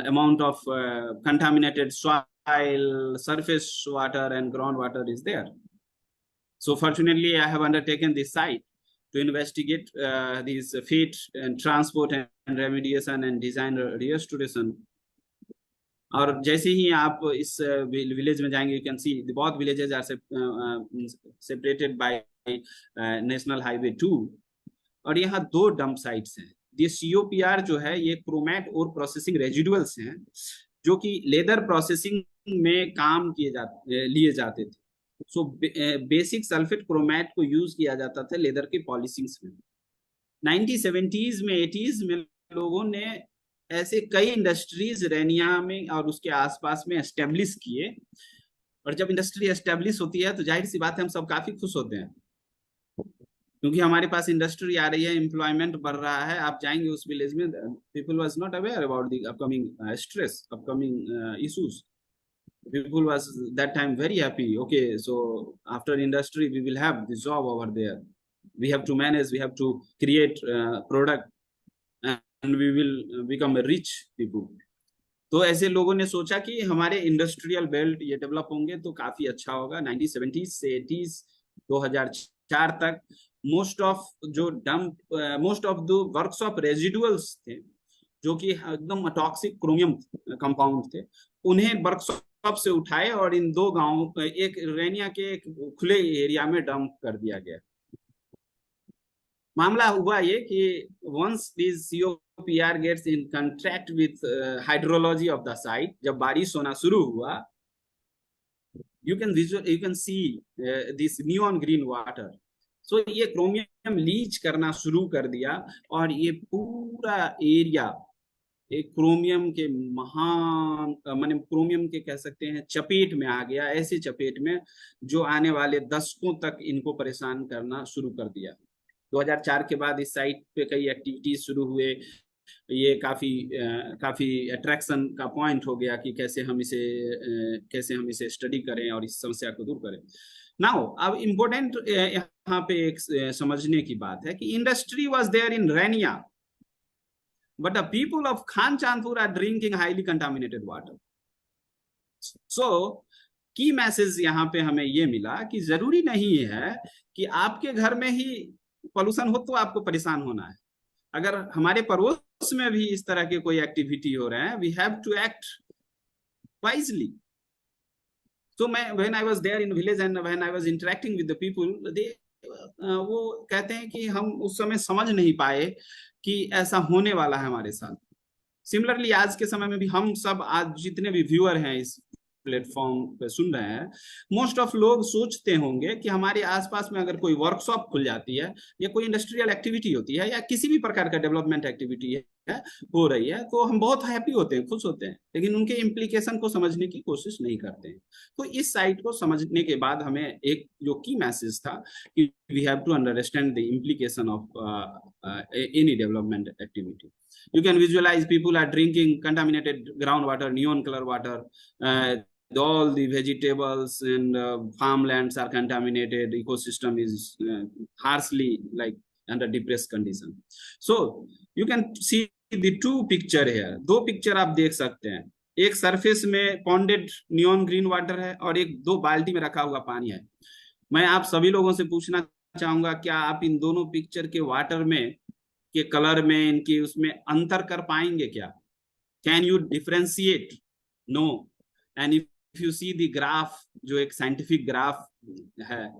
amount of contaminated soil, surface water and groundwater is there. So fortunately, I have undertaken this site to investigate these fate and transport and remediation and design restoration. और जैसे ही आप इस village में जाएंगे, you can see the both villages are separated by national highway 2, और यहाँ 2 dump sites हैं। ये COPR जो है ये क्रोमैट और प्रोसेसिंग रेजिडुअल्स हैं जो कि लेदर प्रोसेसिंग में काम लिए जाते थे। सो बेसिक सल्फेट क्रोमैट को यूज किया जाता था लेदर के पॉलिशिंग्स में। 1970s में 80s में लोगों ने ऐसे कई इंडस्ट्रीज रैनिया में और उसके आसपास में एस्टेब्लिश किए, और जब इंडस्ट्री एस्टेब्लिश होती है तो जाहिर सी बात है हम सब काफी खुश होते हैं, क्योंकि हमारे पास इंडस्ट्री आ रही है, एम्प्लॉयमेंट बढ़ रहा है। आप जाएंगे उस विलेज में, people was not aware about the upcoming stress, upcoming issues. People was that time very happy. Okay, so after industry we will have the job over there, we have to manage, we have to create product, and we will become a rich people. तो ऐसे लोगों ने सोचा कि हमारे industrial belt ये develop होंगे तो काफी अच्छा होगा। 1970s से 80s 2004 तक most of the workshop residuals थे जो कि एकदम टॉक्सिक क्रोमियम कंपाउंड थे, उन्हें वर्कशॉप से उठाए और इन दो गांवों, एक रेनिया के एक खुले एरिया में डंप कर दिया गया। मामला हुआ ये कि once this COPR gets in contract with hydrology of the site, जब बारिश होना शुरू हुआ, you can see this neon green water. So ये क्रोमियम लीच करना शुरू कर दिया और ये पूरा एरिया एक क्रोमियम के महान माने क्रोमियम के कह सकते हैं चपेट में आ गया, ऐसे चपेट में जो आने वाले दशकों तक इनको परेशान करना शुरू कर दिया। 2004 के बाद इस साइट पे कई एक्टिविटीज शुरू हुए, ये काफी अट्रैक्शन का पॉइंट हो गया कि कैसे हम इसे स्टडी करें और इस समस्या को दूर करें। नाउ अब इम्पोर्टेंट यहाँ पे एक समझने की बात है कि industry was there in Rania, but the people of Khanchandpur are drinking highly contaminated water. So की मैसेज यहाँ पे हमें ये मिला कि जरूरी नहीं है कि आपके घर में ही पोल्यूशन हो तो आपको परेशान होना है। अगर हमारे पड़ोस में भी इस तरह के कोई एक्टिविटी हो रहे हैं, we have to act wisely. So when I was there in village and when I was interacting with the people, वो कहते हैं कि हम उस समय समझ नहीं पाए कि ऐसा होने वाला है हमारे साथ। सिमिलरली आज के समय में भी हम सब, आज जितने भी व्यूअर हैं इस प्लेटफॉर्म पे सुन रहे हैं, मोस्ट ऑफ लोग सोचते होंगे कि हमारे आसपास में अगर कोई वर्कशॉप खुल जाती है या कोई इंडस्ट्रियल एक्टिविटी होती है या किसी भी प्रकार का डेवलपमेंट एक्टिविटी हो रही है तो हम बहुत हैप्पी होते हैं, खुश होते हैं, लेकिन उनके इम्प्लीकेशन को समझने की कोशिश नहीं करते हैं। तो इस साइट को समझने के बाद हमें एक जो की मैसेज था कि we have to understand the implication of any development activity. You can visualize people are drinking contaminated groundwater, neon color water. All the vegetables and farmlands are contaminated. Ecosystem is harshly under depressed condition. So you can see the two picture here. दो picture आप देख सकते हैं, एक surface में पॉन्डेड neon green water है और एक दो बाल्टी में रखा हुआ पानी है। मैं आप सभी लोगों से पूछना चाहूंगा, क्या आप इन दोनों पिक्चर के वाटर में के कलर में, इनके उसमें अंतर कर पाएंगे क्या? Can you differentiate? No. And if you see the graph, जो एक साइंटिफिक ग्राफ है,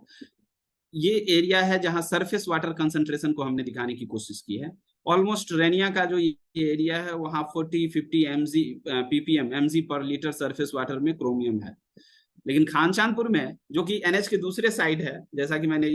ये एरिया है जहां सरफेस वाटर कंसंट्रेशन को हमने दिखाने की कोशिश की है। ऑलमोस्ट रेनिया का जो ये एरिया है वहां 40-50 ppm mg पर लीटर सरफेस वाटर में क्रोमियम है। लेकिन खानचांदपुर में, जो कि NH के दूसरे साइड है, जैसा कि मैंने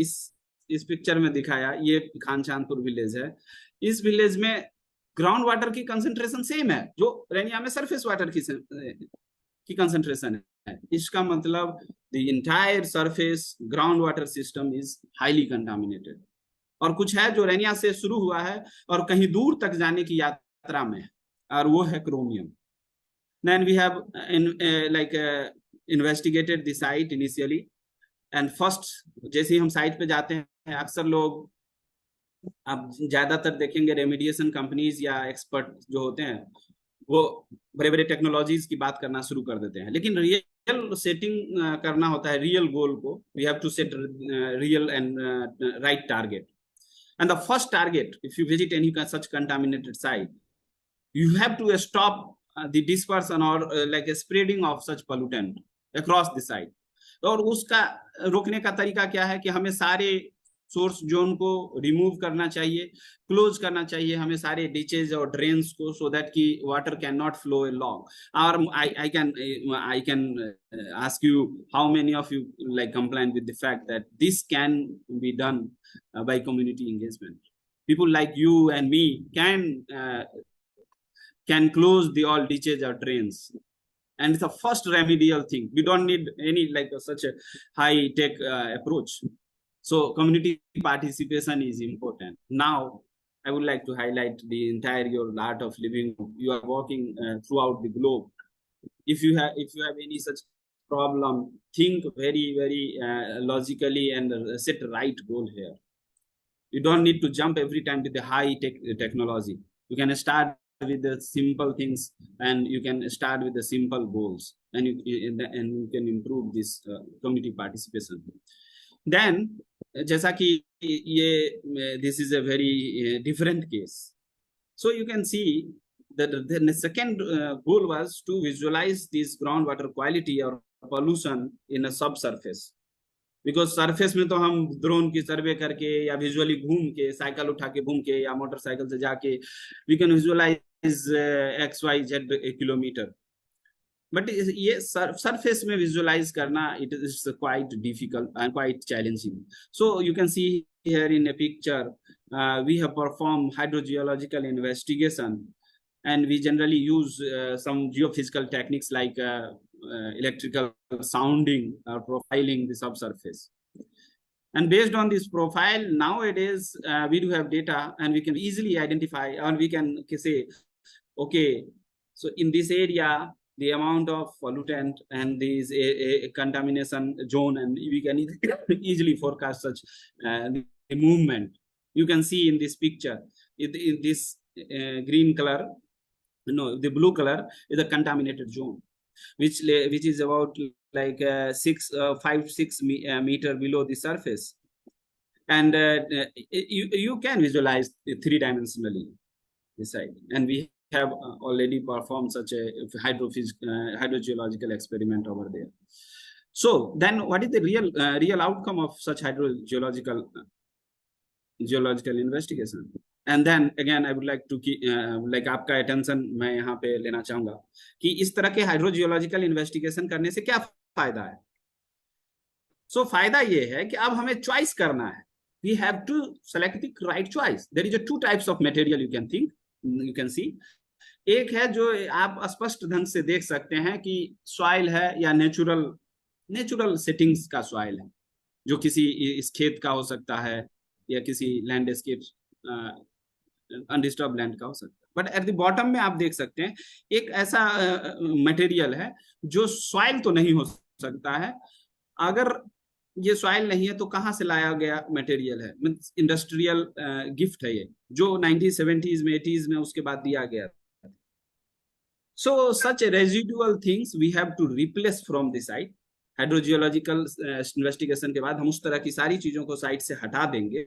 इस पिक्चर में दिखाया, ये खानचांदपुर विलेज है, इस विलेज में ग्राउंड वाटर की कंसंट्रेशन सेम है जो रेनिया में सरफेस वाटर की कंसंट्रेशन है। इसका मतलब the entire surface ground water system is highly contaminated. और कुछ है जो रेनिया से शुरू हुआ है और कहीं दूर तक जाने की यात्रा में है, और वो है chromium. Then we have investigated the site initially, and first जैसे ही हम साइट पे जाते हैं, अक्सर लोग, आप ज्यादातर देखेंगे रेमेडिएशन कंपनीज या एक्सपर्ट जो होते हैं वो बड़े बड़े टेक्नोलॉजीज की बात करना शुरू कर देते हैं, लेकिन रियल सेटिंग करना होता है रियल गोल को। We have to set real and right target, and the first target, if you visit any such contaminated site, you have to stop the dispersion or spreading of such pollutant across the site. और उसका रोकने का तरीका क्या है कि हमें सारे सोर्स जोन को रिमूव करना चाहिए, क्लोज करना चाहिए हमें सारे डिचेज और ड्रेन्स को, सो दैट कि water can not flow along. Or I can ask you, how many of you like complain with the fact that this can be done by community engagement? People like you and me can close the all ditches or drains, and it's the first remedial thing. We don't need any like such a high tech approach. So community participation is important. Now I would like to highlight the entire your art of living. You are working throughout the globe. If you have any such problem, think very logically and set right goal here. You don't need to jump every time with the high technology. You can start with the simple things, and you can start with the simple goals, and you can improve this community participation. Then जैसा कि ये this is a very different case. So you can see that the second goal was to visualize this groundwater quality or pollution in a subsurface. Because surface में तो हम drone की सर्वे करके या visually घूम के, साइकिल उठा के घूम के या मोटरसाइकिल से जाके we can visualize XYZ kilometre, but ये सरफेस में विजुअलाइज करना it is quite difficult and quite challenging. So you can see here in a picture we have perform hydrogeological investigation, and we generally use some geophysical techniques like electrical sounding or profiling the subsurface. And based on this profile, nowadays we do have data, and we can easily identify, or we can say, okay, so in this area the amount of pollutant and this a contamination zone, and we can easily forecast such the movement. You can see in this picture, in this green color, no, the blue color is a contaminated zone, which is about like 5-6 meter below the surface, and you can visualize it three-dimensionally this side, and we have already performed such a hydrogeological experiment over there. So then what is the real outcome of such hydrogeological investigation? And then again I would like to like आपका attention मैं यहाँ पे लेना चाहूंगा कि इस तरह के हाइड्रोजियोलॉजिकल इन्वेस्टिगेशन करने से क्या फायदा है. सो फायदा ये है कि अब हमें चॉइस करना है. we have to select the right choice. There is a two types of material you can see. एक है जो आप स्पष्ट ढंग से देख सकते हैं कि सॉइल है या नेचुरल सेटिंग्स का सॉइल है, जो किसी इस खेत का हो सकता है या किसी लैंडस्केप अनडिस्टर्ब लैंड का हो सकता है. बट एट द बॉटम में आप देख सकते हैं एक ऐसा मटेरियल है जो सॉइल तो नहीं हो सकता है. अगर ये सॉइल नहीं है तो कहां से लाया गया मटेरियल है, इंडस्ट्रियल गिफ्ट है ये, जो 1970s में 80s में उसके बाद दिया गया. So such residual things we have to replace from the site. Hydrogeological investigation के बाद हम उस तरह की सारी चीजों को साइट से हटा देंगे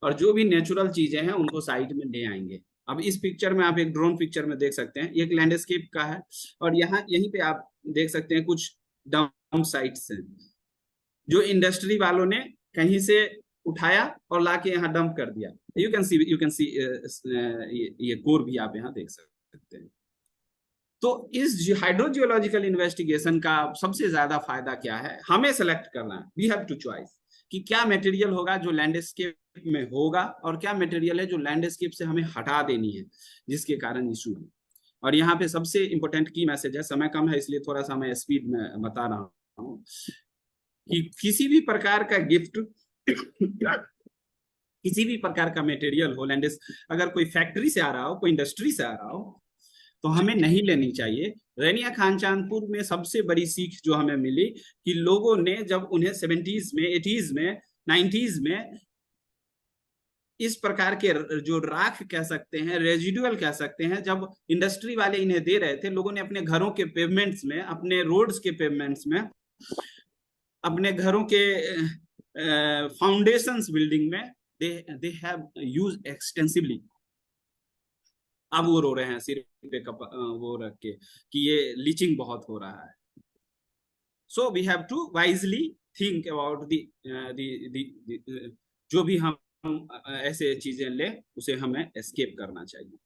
और जो भी नेचुरल चीजें हैं उनको साइट में ले आएंगे. अब इस पिक्चर में आप एक ड्रोन पिक्चर में देख सकते हैं, एक लैंडस्केप का है, और यहीं पे आप देख सकते हैं कुछ डंप साइट्स हैं जो इंडस्ट्री वालों ने कहीं से उठाया और लाके यहाँ डंप कर दिया. यू कैन सी ये कोर भी आप यहाँ देख सकते हैं. तो इस हाइड्रोजियोलॉजिकल इन्वेस्टिगेशन का सबसे ज्यादा फायदा क्या है, हमें सेलेक्ट करना है. वी हैव टू चॉइस कि क्या मटेरियल होगा जो लैंडस्केप में होगा और क्या मटेरियल है जो लैंडस्केप से हमें हटा देनी है जिसके कारण इशू है. और यहाँ पे सबसे इंपॉर्टेंट की मैसेज है, समय कम है इसलिए थोड़ा सा मैं स्पीड में बता रहा हूँ कि किसी भी प्रकार का गिफ्ट किसी भी प्रकार का मटेरियल हो, अगर कोई फैक्ट्री से आ रहा हो, कोई इंडस्ट्री से आ रहा हो, तो हमें नहीं लेनी चाहिए. रैनिया खानचांदपुर में सबसे बड़ी सीख जो हमें मिली कि लोगों ने जब उन्हें 70s में 80s में 90s में इस प्रकार के जो राख कह सकते हैं, रेजिडुअल कह सकते हैं, जब इंडस्ट्री वाले इन्हें दे रहे थे, लोगों ने अपने घरों के पेवमेंट्स में, अपने रोड्स के पेवमेंट्स में, अपने घरों के फाउंडेशंस बिल्डिंग में they have used extensively. अब वो रो रहे हैं सिर पे वो रख के कि ये लीचिंग बहुत हो रहा है. So we have to wisely think about the जो भी हम ऐसे चीजें ले उसे हमें एस्केप करना चाहिए.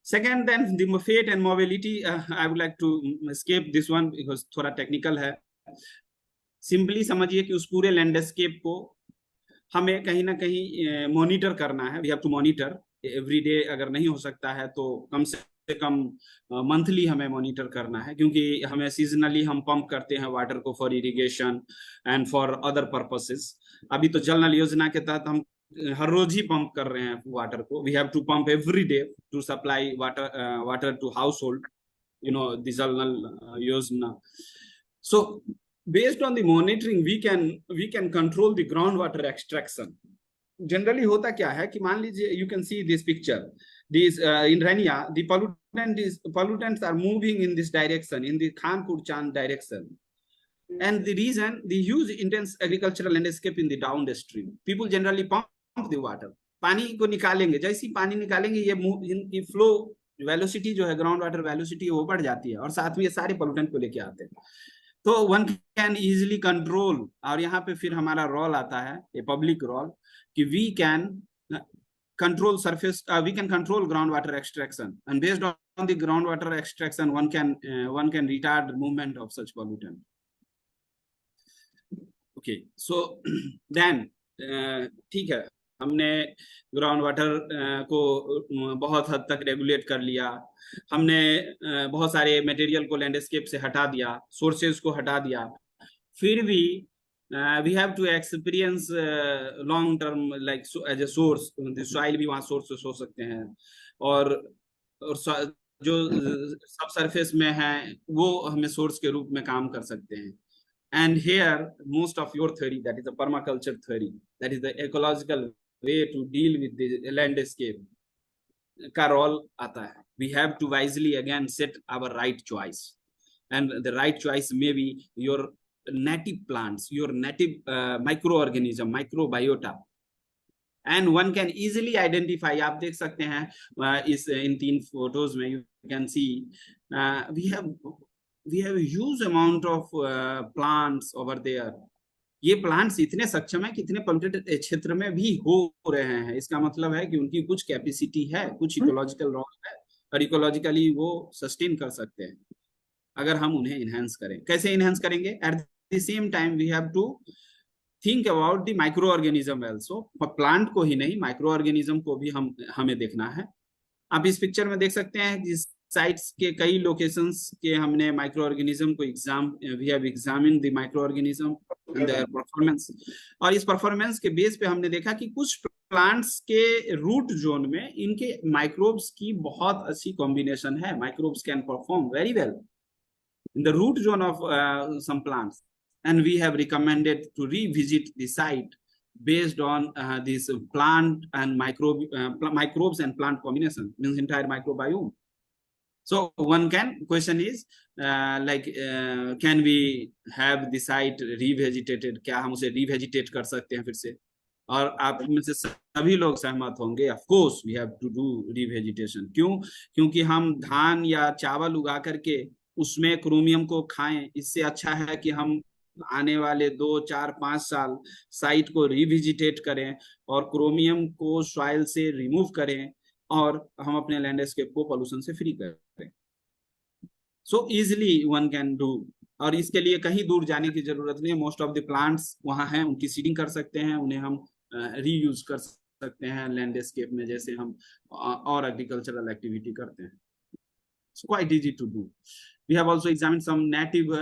Second, then the fate and mobility. I would like to escape this one because थोड़ा टेक्निकल है. सिंपली समझिए कि उस पूरे लैंडस्केप को हमें कहीं ना कहीं मॉनिटर करना है. We have to monitor every day. अगर नहीं हो सकता है तो कम से कम मंथली हमें मॉनिटर करना है, क्योंकि हमें सीजनली हम पंप करते हैं वाटर को for irrigation and for other purposes. अभी तो जल नल योजना के तहत हम हर रोज ही पंप कर रहे हैं वाटर को. We have to pump every day to supply water to household, द जल नल योजना. So based on the monitoring we can control the groundwater extraction. Generally होता क्या है कि मान लीजिए you can see this picture. These in Rania the pollutants are moving in this direction, in the Khanpur Chand direction, and the reason the huge intense agricultural landscape in the downstream. People generally pump the water. पानी को निकालेंगे, जैसे ही पानी निकालेंगे ये इनकी flow velocity जो है, ग्राउंड वाटर वेलोसिटी, वो बढ़ जाती है और साथ में ये सारे पोल्यूटेंट को लेके आते हैं. तो वन कैन इजिली कंट्रोल. और यहाँ पे फिर हमारा रोल आता है, ए पब्लिक रोल, कि we can control surface, we can control ground water extraction, and based on the ground water extraction one can retard movement of such pollutant. Okay, so then ठीक है, हमने ground water को बहुत हद तक regulate कर लिया. हमने बहुत सारे मटेरियल को लैंडस्केप से हटा दिया, सोर्सेज को हटा दिया. फिर भी we have to experience long term like as a source. Soil भी वहाँ सोर्स हो सकते हैं, और जो सब सरफेस में है वो हमें सोर्स के रूप में काम कर सकते हैं. And here, most of your theory, that is the permaculture theory, that is the ecological way to deal with the landscape, का role आता है. We have to wisely again set our right choice, and the right choice may be your native plants, your native microorganism, microbiota, and one can easily identify. आप देख सकते हैं इस इन 3 photos में, you can see we have a huge amount of plants over there. ये plants इतने सक्षम है कि इतने पोल्यूटेड क्षेत्र में भी हो रहे हैं. इसका मतलब है कि उनकी कुछ कैपेसिटी है, कुछ इकोलॉजिकल रोल है, और इकोलॉजिकली वो सस्टेन कर सकते हैं अगर हम उन्हें इनहेंस करें. कैसे इनहेंस करेंगे? At the same time we have to think about the micro organism also. Plant को ही नहीं, माइक्रो ऑर्गेनिज्म को भी हमें देखना है. आप इस पिक्चर में देख सकते हैं जिस साइट्स के कई लोकेशंस के हमने माइक्रो ऑर्गेनिज्म को we have examined the micro organism and their performance. और इस परफॉर्मेंस के बेस पे हमने देखा कि कुछ प्लांट्स के रूट जोन में इनके माइक्रोब्स की बहुत अच्छी कॉम्बिनेशन है. Microbes can perform very well in the root zone of some plants, and we have recommended to revisit the site based on this plant and microbes and plant combination, means entire microbiome. So one question is can we have the site revegetated? क्या हम उसे revegetate कर सकते हैं फिर से? और आप में से सभी लोग सहमत होंगे, of course we have to do revegetation. क्यों? क्योंकि हम धान या चावल उगा करके उसमें क्रोमियम को खाएं, इससे अच्छा है कि हम आने वाले 2, 4, 5 साल साइट को रिविजिटेट करें और क्रोमियम को सॉइल से रिमूव करें और हम अपने लैंडस्केप को पोल्यूशन से फ्री करें. So easily one can do. और इसके लिए कहीं दूर जाने की जरूरत नहीं है. मोस्ट ऑफ द प्लांट्स वहाँ हैं, उनकी सीडिंग कर सकते हैं, उन्हें हम रीयूज कर सकते हैं लैंडस्केप में, जैसे हम और एग्रीकल्चरल एक्टिविटी करते हैं. It's quite easy to do. We have also examined some native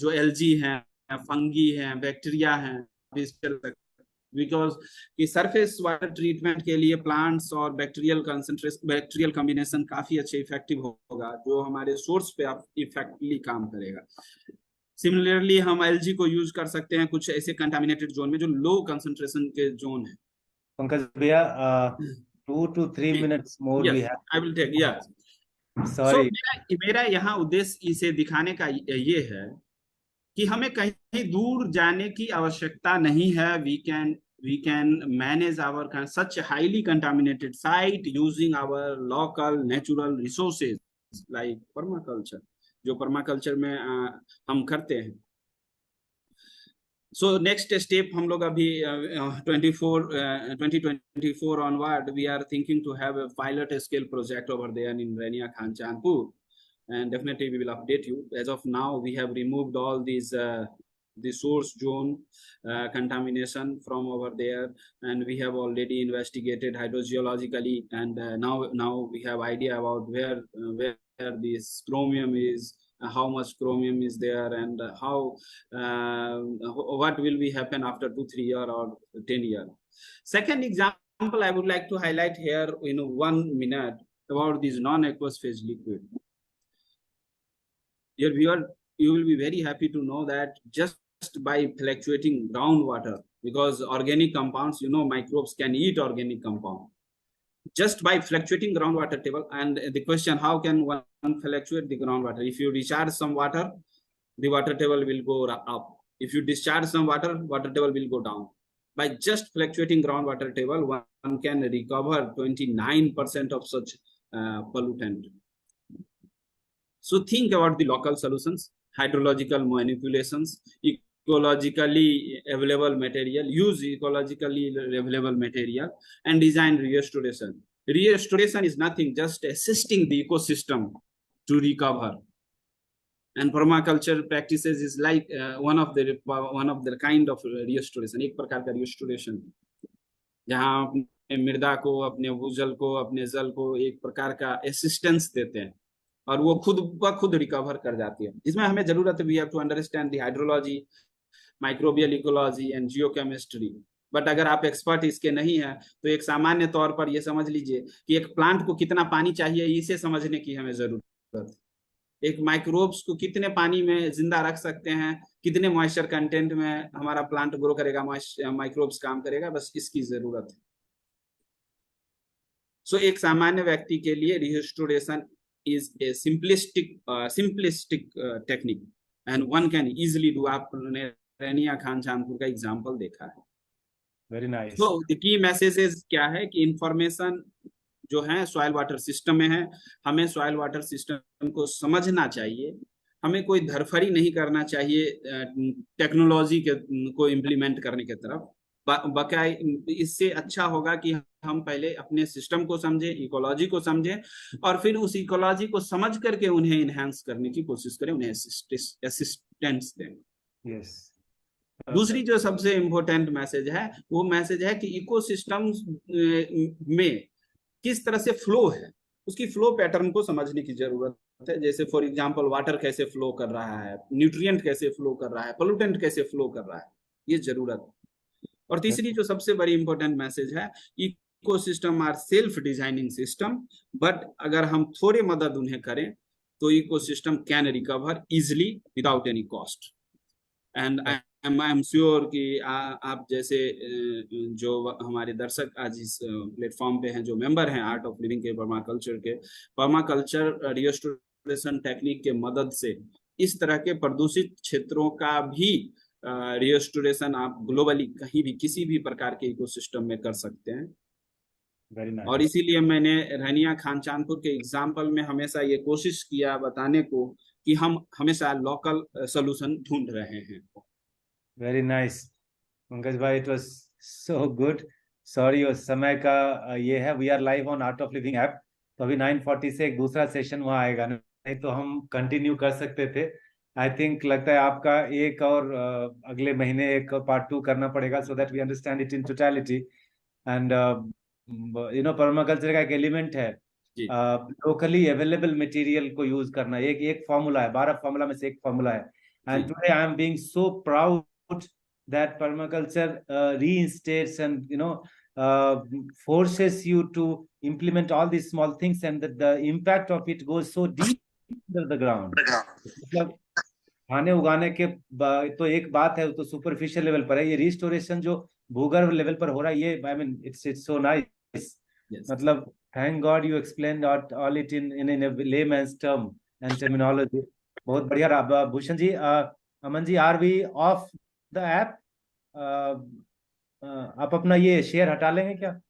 जो algae हैं, फंगी हैं, बैक्टीरिया हैं, बिकॉज कि सरफेस वाटर ट्रीटमेंट के लिए प्लांट्स और बैक्टीरियल कॉम्बिनेशन काफी अच्छे इफेक्टिव होगा, जो हमारे सोर्स पे इफेक्टिवली काम करेगा. सिमिलरली हम एलजी को यूज कर सकते हैं कुछ ऐसे कंटामिनेटेड जोन में जो लो कंसंट्रेशन के जोन है. पंकज भैया 2 to 3 minutes more we have. I will take, yeah. Sorry. So मेरा यहाँ उद्देश्य इसे दिखाने का ये है कि हमें कहीं दूर जाने की आवश्यकता नहीं है. we can manage our such highly contaminated site using our local natural resources like permaculture, जो permaculture में हम करते हैं. So next step हम लोग अभी 2024 onward we are thinking to have a pilot scale project over there in Rania Khan Chandpur, and definitely we will update you. As of now we have removed all these the source zone contamination from over there, and we have already investigated hydrogeologically, and now we have idea about where this chromium is, how much chromium is there, and how what will be happen after 2-3 year or 10 year. Second example I would like to highlight here in 1 minute about this non-aqueous phase liquid. Dear viewer, you will be very happy to know that just by fluctuating groundwater, because organic compounds, microbes can eat organic compound. Just by fluctuating groundwater table, and the question, how can one fluctuate the groundwater? If you recharge some water, the water table will go up. If you discharge some water, water table will go down. By just fluctuating groundwater table, one can recover 29% of such pollutant. So think about the local solutions, hydrological manipulations, ecologically available material, use ecologically available material, and design restoration. Restoration is nothing, just assisting the ecosystem to recover. And permaculture practices is like one of the kind of restoration, एक प्रकार का restoration, जहाँ अपने मृदा को, अपने भूजल को, अपने जल को एक प्रकार का असिस्टेंस देते हैं और वो खुद ब खुद रिकवर कर जाती है। इसमें हमें जरूरत है, we have to understand the hydrology, microbial ecology and geochemistry. But अगर आप एक्सपर्ट इसके नहीं है तो एक सामान्य तौर पर ये समझ लीजिए कि एक प्लांट को कितना पानी चाहिए, इसे समझने की हमें जरूरत है। एक माइक्रोब्स को कितने पानी में जिंदा रख सकते हैं, कितने मॉइस्चर कंटेंट में हमारा प्लांट ग्रो करेगा, माइक्रोब्स काम करेगा, बस इसकी जरूरत है। सो एक सामान्य व्यक्ति के लिए restoration is a simplistic technique and one can easily do. आपने रनिया खान चांदपुर का एग्जांपल देखा है। Very nice. तो द की मैसेजेस क्या है कि इंफॉर्मेशन जो है सॉइल वाटर सिस्टम में है, हमें सॉइल वाटर सिस्टम को समझना चाहिए, हमें कोई धरफड़ी नहीं करना चाहिए टेक्नोलॉजी को इम्प्लीमेंट करने की तरफ। बकाय इससे अच्छा होगा कि हम पहले अपने सिस्टम को समझें, इकोलॉजी को समझें, और फिर उस इकोलॉजी को समझ करके उन्हें इनहेंस करने की कोशिश करें, उन्हें असिस्टेंस दें। यस। दूसरी जो सबसे इम्पोर्टेंट मैसेज है वो मैसेज है कि इकोसिस्टम में किस तरह से फ्लो है, उसकी फ्लो पैटर्न को समझने की जरूरत है। जैसे फॉर एग्जांपल वाटर कैसे फ्लो कर रहा है, न्यूट्रिएंट कैसे फ्लो कर रहा है, पोल्यूटेंट कैसे फ्लो कर रहा है, ये जरूरत है। और तीसरी जो सबसे बड़ी इंपॉर्टेंट मैसेज है, ecosystem are self designing system, but अगर हम थोड़े मदद उन्हें करें तो ecosystem can recover easily without any cost. And I am sure कि आप जैसे जो हमारे दर्शक आज इस प्लेटफॉर्म पे हैं, जो मेंबर हैं आर्ट ऑफ लिविंग के, पर्माकल्चर रिस्टोरेशन टेक्निक के मदद से इस तरह के प्रदूषित क्षेत्रों का भी रिस्टोरेशन आप ग्लोबली कहीं भी किसी भी प्रकार के इकोसिस्टम में कर सकते हैं। Very nice. और इसीलिए मैंने रनिया खान चांदपुर के एग्जाम्पल में हमेशा ये कोशिश किया बताने को कि हम हमेशा लोकल सोल्यूशन ढूंढ रहे हैं। वेरी नाइस पंकज भाई, it was so good. Sorry और समय का ये है, we are live on art of living app, तो अभी 9:40 से एक दूसरा सेशन वहाँ आएगा, नहीं तो हम कंटिन्यू कर सकते थे। आई थिंक लगता है आपका एक और अगले महीने एक पार्ट 2 करना पड़ेगा, so that we understand it in totality. And permaculture का एक एलिमेंट है लोकली अवेलेबल मटेरियल को यूज करना। एक फॉर्मूला है, 12 फॉर्मूला में से एक फॉर्मूला है। And today I am being so proud that permaculture reinstates and forces you to implement all these small things, and that the impact of it goes so deep into the ground. मतलब खाने उगाने के तो एक बात है, तो superficial level पर है, ये रिस्टोरेशन जो भूगर्भ लेवल पर हो रहा है, ये I mean it's so nice. मतलब thank god you explain all it in a layman's term and terminology. बहुत बढ़िया। Bhushan ji, Aman ji, are we off the app? आप अपना ये शेयर हटा लेंगे क्या?